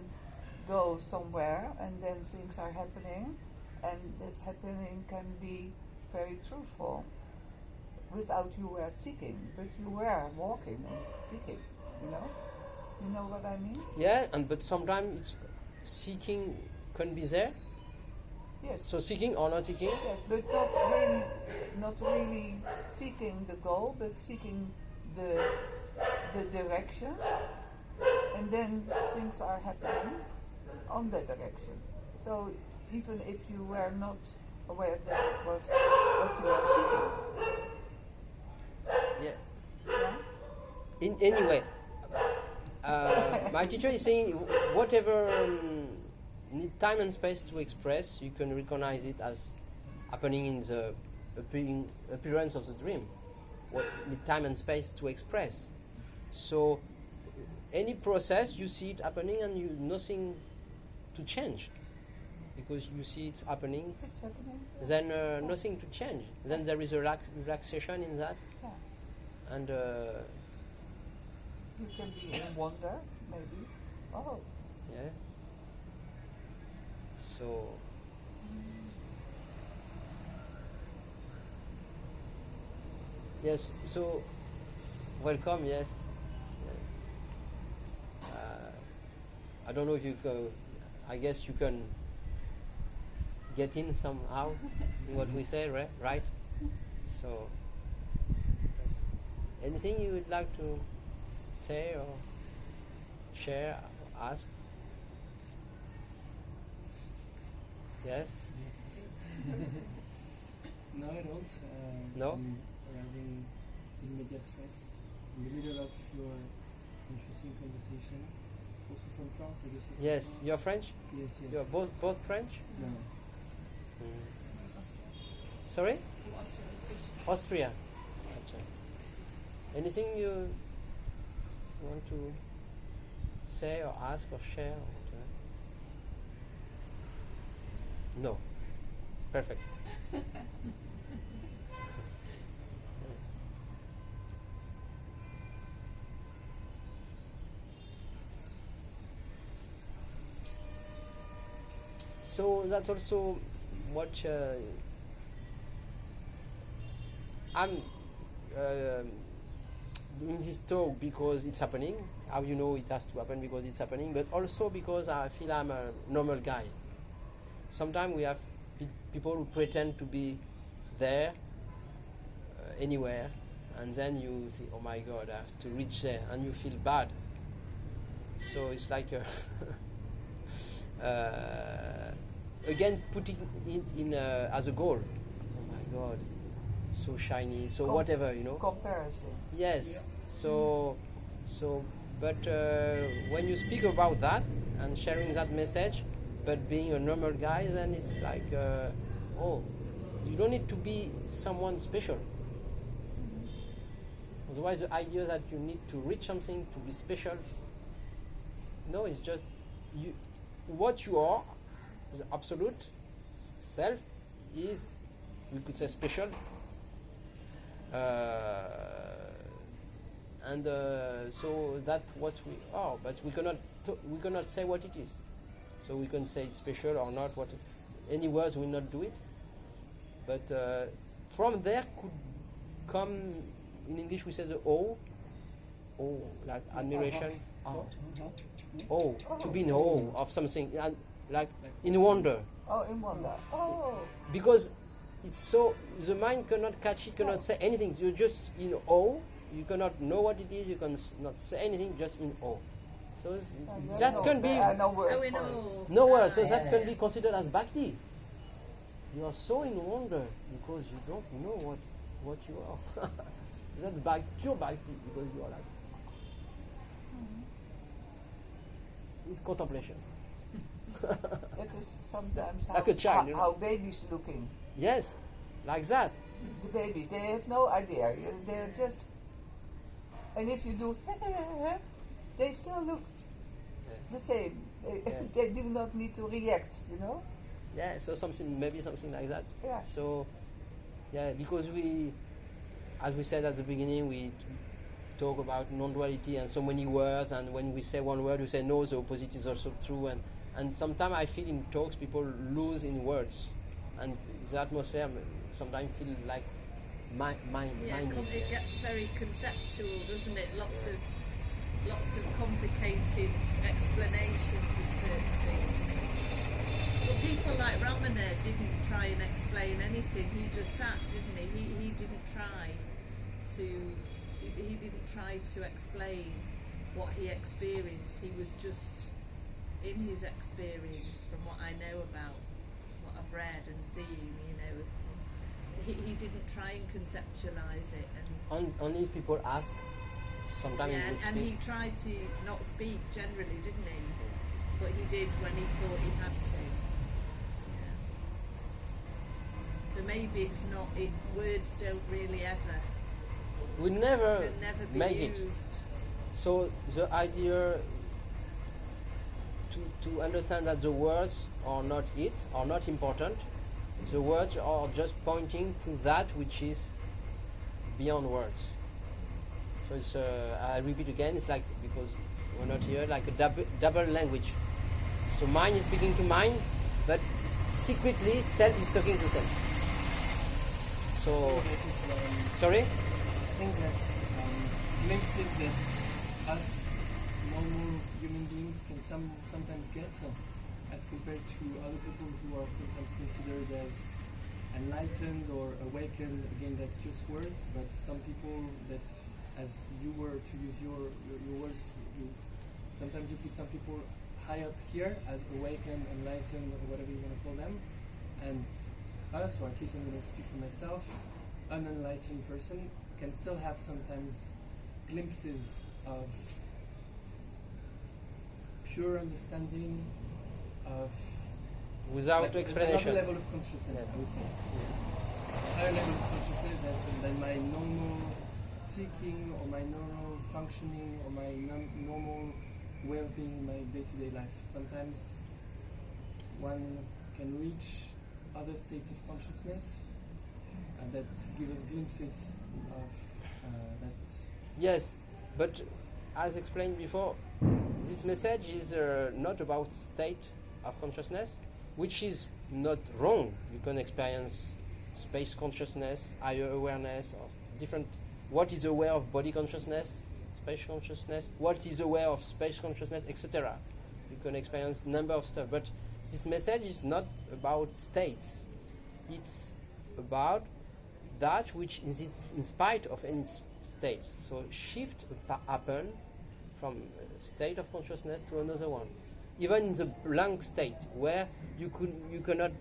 go somewhere and then things are happening, and this happening can be very truthful without you were seeking, but you were walking and seeking, you know? You know what I mean? Yeah, and but sometimes seeking can be there. Yes. So seeking or not seeking. Yes, but not really seeking the goal, but seeking the direction, and then things are happening on that direction. So even if you were not aware that it was what you were seeking. Yeah. Yeah? Anyway, my teacher is saying whatever need time and space to express, you can recognize it as happening in the appearance of the dream. What need time and space to express. So any process, you see it happening and you nothing to change, because you see it's happening. It's happening. Then nothing to change. Then there is a relaxation in that, Yeah. and You can be in wonder, maybe. Oh, yeah. So yes. So welcome. Yes. I don't know if you can. I guess you can get in somehow in what we say, right? So, yes. Anything you would like to say or share, ask? Yes? No, I don't. No? I'm arriving in medias res, in the middle of your interesting conversation. Also from France, I guess. Yes. You're French? Yes, yes. You're both French? No. Sorry? Austria. Gotcha. Anything you want to say or ask or share? Or whatever? No. Perfect. So that's also what I'm doing this talk because it's happening. How you know it has to happen because it's happening, but also because I feel I'm a normal guy. Sometimes we have people who pretend to be there, anywhere, and then you think, oh my God, I have to reach there, and you feel bad. So it's like again putting it in as a goal. Oh my God, so shiny, so whatever, you know. comparison. Yes. Yeah. But when you speak about that and sharing that message, but being a normal guy, then it's like, oh, you don't need to be someone special. Otherwise, the idea that you need to reach something to be special, no, it's just you. What you are, the absolute self, is, we could say, special. And so that's what we are, but we cannot say what it is. So we can say it's special or not. Any words will not do it. But from there could come, in English we say the awe, like admiration, to be in awe of something, and like in wonder. Oh, in wonder. Oh, Because it's so, the mind cannot catch it, cannot say anything. You're just in awe. You cannot know what it is. You cannot say anything. Just in awe. So that can be no word Oh, for in it. awe. no word. So Ah, that can be considered as bhakti. You are so in wonder because you don't know what you are. That's pure bhakti because you are like. It's contemplation. It is sometimes Like a child, you know. how babies looking. Yes, like that. The babies, they have no idea. They're just, and if you do, they still look the same. They do not need to react, you know. Yeah, so maybe something like that. Yeah. So, yeah, because as we said at the beginning, we talk about non-duality and so many words, and when we say one word, we say no, the opposite is also true, and sometimes I feel in talks people lose in words. and the atmosphere sometimes feels like mind. It gets very conceptual, doesn't it? Lots of complicated explanations of certain things. But people like Ramana didn't try and explain anything. He just sat, didn't he? He didn't try to explain what he experienced. He was just in his experience, from what I know about what I've read and seen. He didn't try and conceptualize it. And only if people ask. Sometimes he would and speak. he tried to not speak generally, didn't he? But he did when he thought he had to. Yeah. So maybe it's not. Words don't really ever. We never Can never be make used. it. So the idea to understand that the words are not important. The words are just pointing to that which is beyond words. So it's I repeat again. It's like, because we're not here, like a double language. So mind is speaking to mind, but secretly self is talking to self. So sorry. I think that's glimpses that us normal human beings can sometimes get, as compared to other people who are sometimes considered as enlightened or awakened. Again, that's just words, but some people that, as you were to use your words, sometimes you put some people high up here as awakened, enlightened, or whatever you want to call them, and us, or at least I'm going to speak for myself, an unenlightened person can still have sometimes glimpses of pure understanding, of Without like explanation. another level of consciousness, I would say. Higher level of consciousness than my normal seeking or my normal functioning or my normal way of being in my day-to-day life. Sometimes one can reach other states of consciousness that give us glimpses of that. Yes, but as explained before, this message is not about state of consciousness, which is not wrong. You can experience space consciousness, higher awareness, or different. What is aware of body consciousness, space consciousness? What is aware of space consciousness, etc. You can experience number of stuff, but this message is not about states. It's about that which is in spite of any state. So shift happen from a state of consciousness to another one. Even in the blank state, where you cannot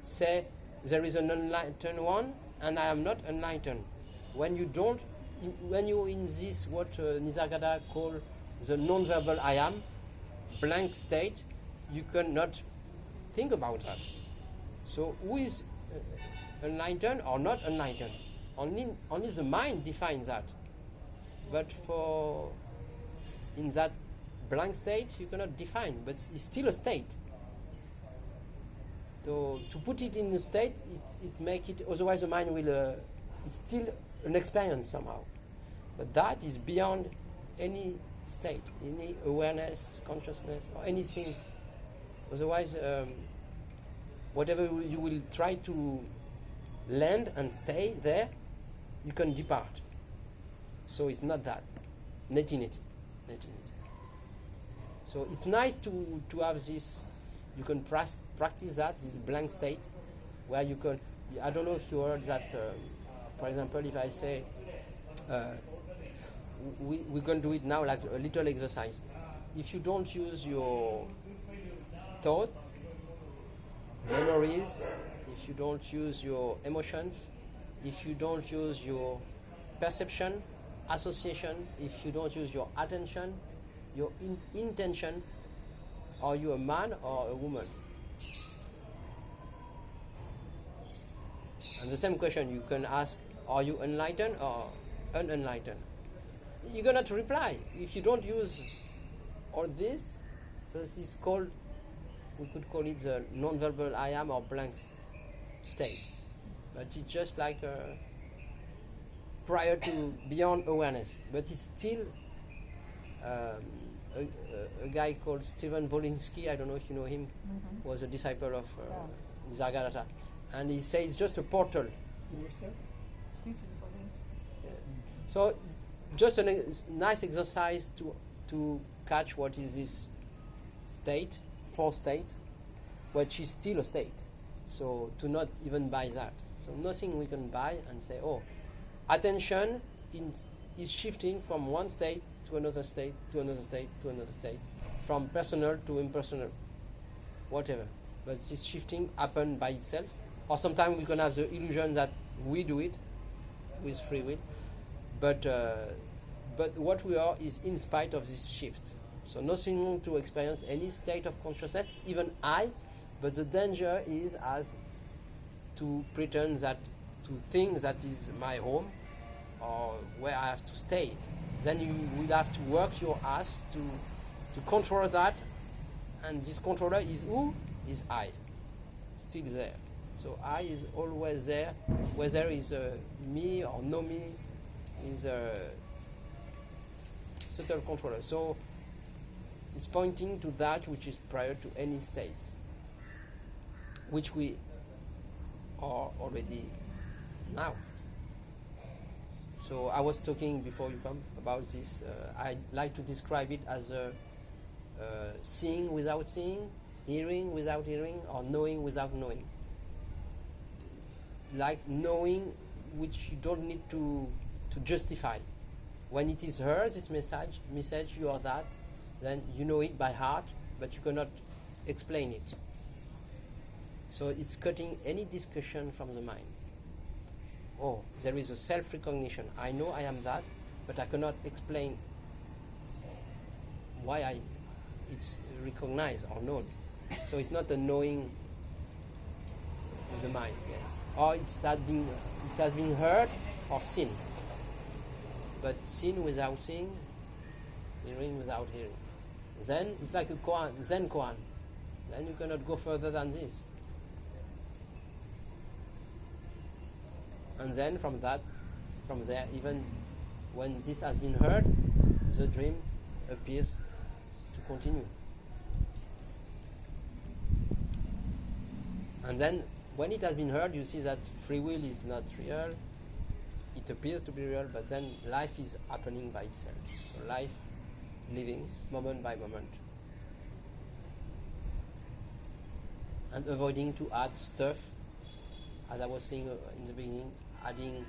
say there is an enlightened one and I am not enlightened. When you're in this, what Nisargadatta call the non-verbal I am, blank state, you cannot think about that. So who is enlightened or not enlightened? Only the mind defines that. But in that blank state, you cannot define, but it's still a state. So to put it in a state, it make it, otherwise the mind will, it's still an experience somehow. But that is beyond any state, any awareness, consciousness, or anything. Otherwise, whatever you will try to land and stay there, you can depart. So it's not that. Not in it. So it's nice to have this. You can practice that, this blank state, where you can. I don't know if you heard that. For example, if I say, we can do it now like a little exercise. If you don't use your thought, memories, if you don't use your emotions, if you don't use your perception, association, if you don't use your attention, your intention, are you a man or a woman? And the same question you can ask, are you enlightened or unenlightened? You're going to reply. If you don't use all this, so this is called, we could call it the non-verbal I am or blank state. But it's just like prior to beyond awareness. But it's still a guy called Stephen Volinsky, I don't know if you know him, was a disciple of Nisargadatta. and he said it's just a portal. Who was that? Stephen Collins. So just a nice exercise to catch what is this state, fourth state, which is still a state. So to not even buy that. So nothing we can buy and say, oh, attention is shifting from one state to another state, to another state, to another state, from personal to impersonal, whatever. But this shifting happens by itself. Or sometimes we can have the illusion that we do it with free will. But what we are is in spite of this shift. So nothing wrong to experience any state of consciousness, even I, but the danger is as to pretend that, to think that is my home or where I have to stay. Then you will have to work your ass to control that, and this controller is who? Is I, still there. So I is always there, whether it's me or no me, is a subtle controller. So it's pointing to that which is prior to any states, which we are already now. So I was talking before you come about this. I like to describe it as seeing without seeing, hearing without hearing, or knowing without knowing. Like knowing which you don't need to justify. When it is heard, this message, you are that, then you know it by heart, but you cannot explain it. So it's cutting any discussion from the mind. Oh, there is a self-recognition. I know I am that, but I cannot explain why it's recognized or known. So it's not a knowing with the mind, yes. Or it has been heard or seen. But seen without seeing, hearing without hearing. Then it's like a koan, Zen koan. Then you cannot go further than this. And then from there, even when this has been heard, the dream appears to continue. And then when it has been heard, you see that free will is not real. It appears to be real, but then life is happening by itself. So life living moment by moment. And avoiding to add stuff, as I was saying in the beginning, adding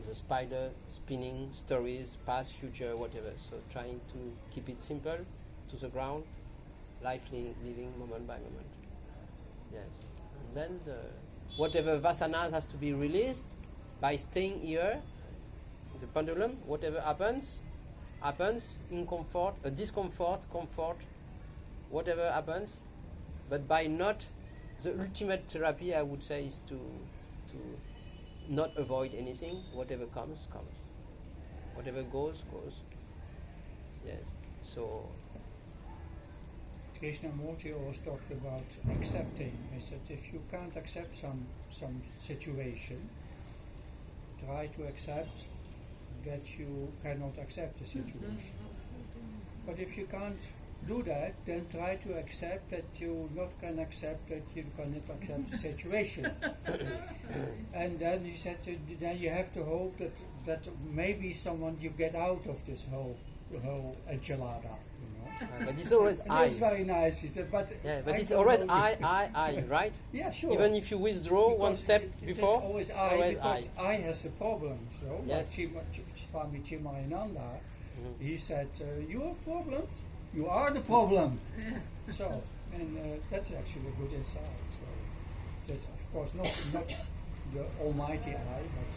the spider, spinning, stories, past, future, whatever. So trying to keep it simple, to the ground, life living moment by moment. Yes. And then whatever vasanas has to be released by staying here, the pendulum, whatever happens in comfort, discomfort, comfort, whatever happens, but by not, the ultimate therapy I would say is to not avoid anything. Whatever comes. Whatever goes. Yes. So Krishnamurti always talked about accepting. He said if you can't accept some situation, try to accept that you cannot accept the situation. But if you can't do that, then try to accept that you not can accept that you cannot accept the situation. And then he said, then you have to hope that maybe someone you get out of this whole enchilada. but it's always I. That's very nice, he said. But it's always I, right? Yeah, sure. Even if you withdraw because one step before, it's always because I has the problem. So, yes. like Swami Chimayananda, he said, you have problems, you are the problem. So, and that's actually a good insight. So, that's of course not the almighty I, but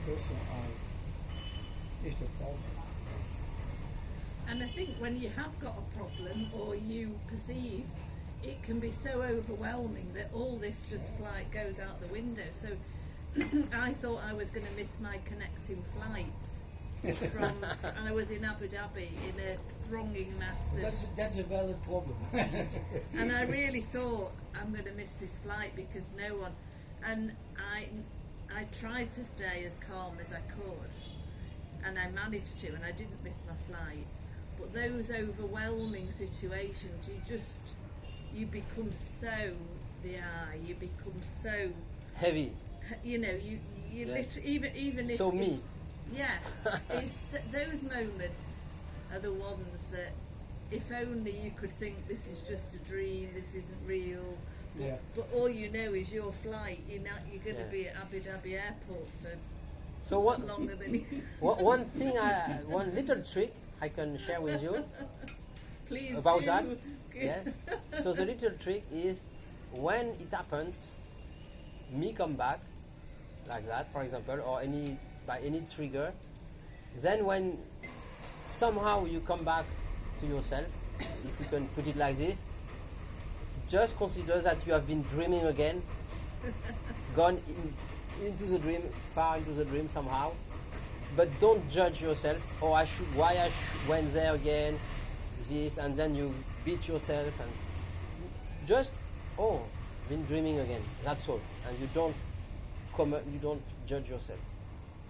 the personal I is the problem. And I think when you have got a problem or you perceive, it can be so overwhelming that all this just goes out the window. So I thought I was going to miss my connecting flight from I was in Abu Dhabi in a thronging mass. That's a valid problem. And I really thought I'm going to miss this flight because no one. And I tried to stay as calm as I could, and I managed to, and I didn't miss my flight. But those overwhelming situations, you become so the eye, you become so, Heavy. you know, you Yes. even if So me. yeah, it's those moments are the ones that, if only you could think this is just a dream, this isn't real. But, Yeah. but all you know is your flight. You're going to Yeah. be at Abu Dhabi airport for So what? longer than you. One thing, one little trick I can share with you Please about do. that. Yes. So the little trick is when it happens, me come back like that, for example, or by any trigger. Then when somehow you come back to yourself, if you can put it like this, just consider that you have been dreaming again, gone into the dream, far into the dream somehow. But don't judge yourself. Oh, why I went there again, this, and then you beat yourself and just been dreaming again. That's all, and you don't judge yourself,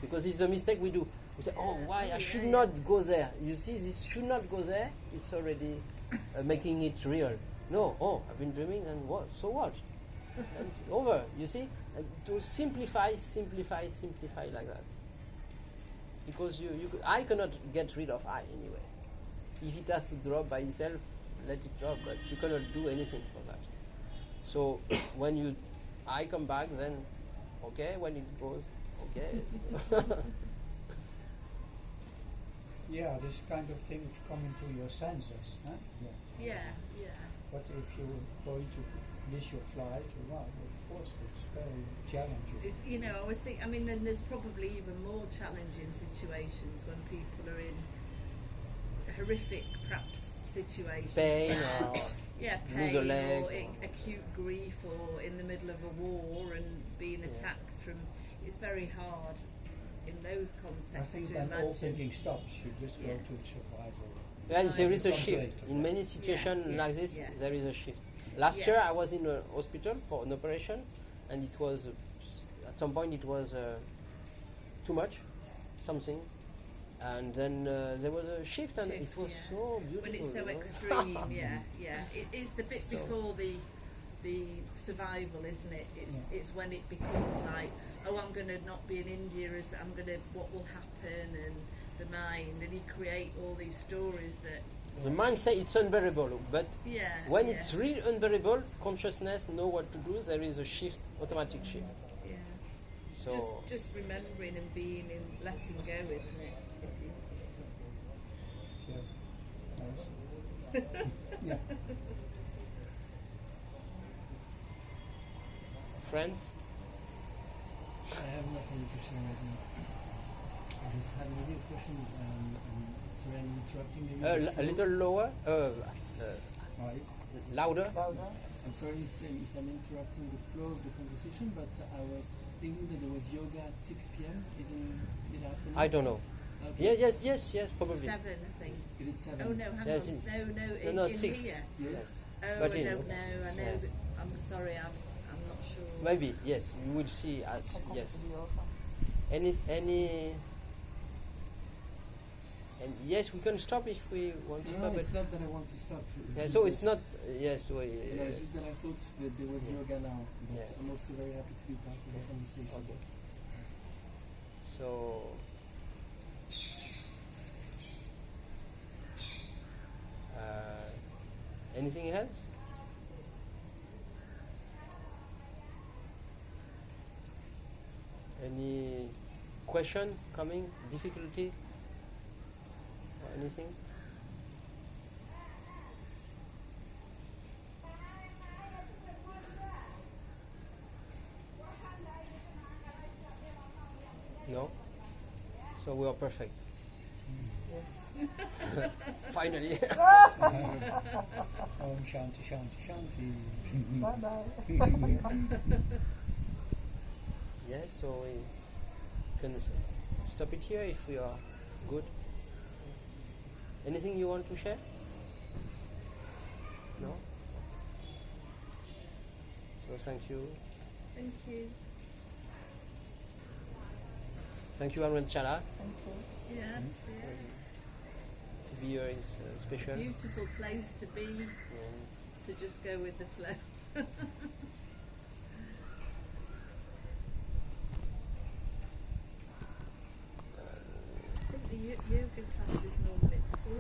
because it's a mistake we do. We say, oh, why I should not go there. You see, this should not go there. It's already making it real. No, I've been dreaming, and what? So what? And it's over. You see, and to simplify like that. Because I cannot get rid of I anyway. If it has to drop by itself, let it drop. But you cannot do anything for that. So when I come back, then okay. When it goes, okay. Yeah, this kind of thing of coming to your senses. Huh? Yeah. Yeah. But if you're going to miss your flight, well, of course, it's very challenging. It's, you know, I was thinking. I mean, then there's probably even more challenging situations when people are in horrific, perhaps situations. Pain or Yeah, lose pain a leg or acute grief, or in the middle of a war and being attacked from. It's very hard in those contexts. I think to then all imagine. thinking stops. You just go Yeah. to survival. yeah, there is a Comes shift later. in many situations Yes, like this. yes. There is a shift. Last year I Yes. was in a hospital for an operation, and it was at some point it was too much, something, and then there was a shift, and Shift, it was yeah. so beautiful. When it's so you know. extreme, yeah. It's the bit So- before the survival, isn't it? Yeah. It's when it becomes like, oh, I'm going to not be in India, what will happen, and the mind, and you create all these stories that, The mind say it's unbearable, but yeah. when yeah, it's really unbearable, consciousness know what to do. There is a shift, automatic shift. yeah. So Just remembering and being in letting go, isn't it? If you, Yeah. Nice. Yeah. friends, I have nothing to share right now. I just had maybe a question. Sorry, I'm interrupting. Maybe the a flow. little lower, Right. louder. Louder. I'm sorry if I'm interrupting the flow of the conversation, but I was thinking that there was yoga at 6 p.m. Isn't it happening? I don't know. Okay. Yes, probably. 7, I think. Is it 7? Oh no, hang Yes, on. it's- No, no, in 6. here. Yes. Oh, But I in- don't know. I know yeah. that. I'm sorry. I'm not sure. Maybe yes. You will see. As I come yes. to the yoga. Any. And yes, we can stop if we want to No, stop it. it's not that I want to stop. Yeah, just so that- it's not. Yes, we. No, it's just that I thought that there was yoga now. But Yeah. I'm also very happy to be part of the conversation. Okay. So. Anything else? Any question coming? Difficulty? Or anything? No? So we are perfect. Yes. Finally. Om Shanti Shanti Shanti. Bye bye. Yes, so we can stop it here if we are good. Anything you want to share? No? So thank you. Thank you. Thank you, Arun Chala. Thank you. Yes. To be here is special. Beautiful place to be. Yeah. To just go with the flow. I think the yoga class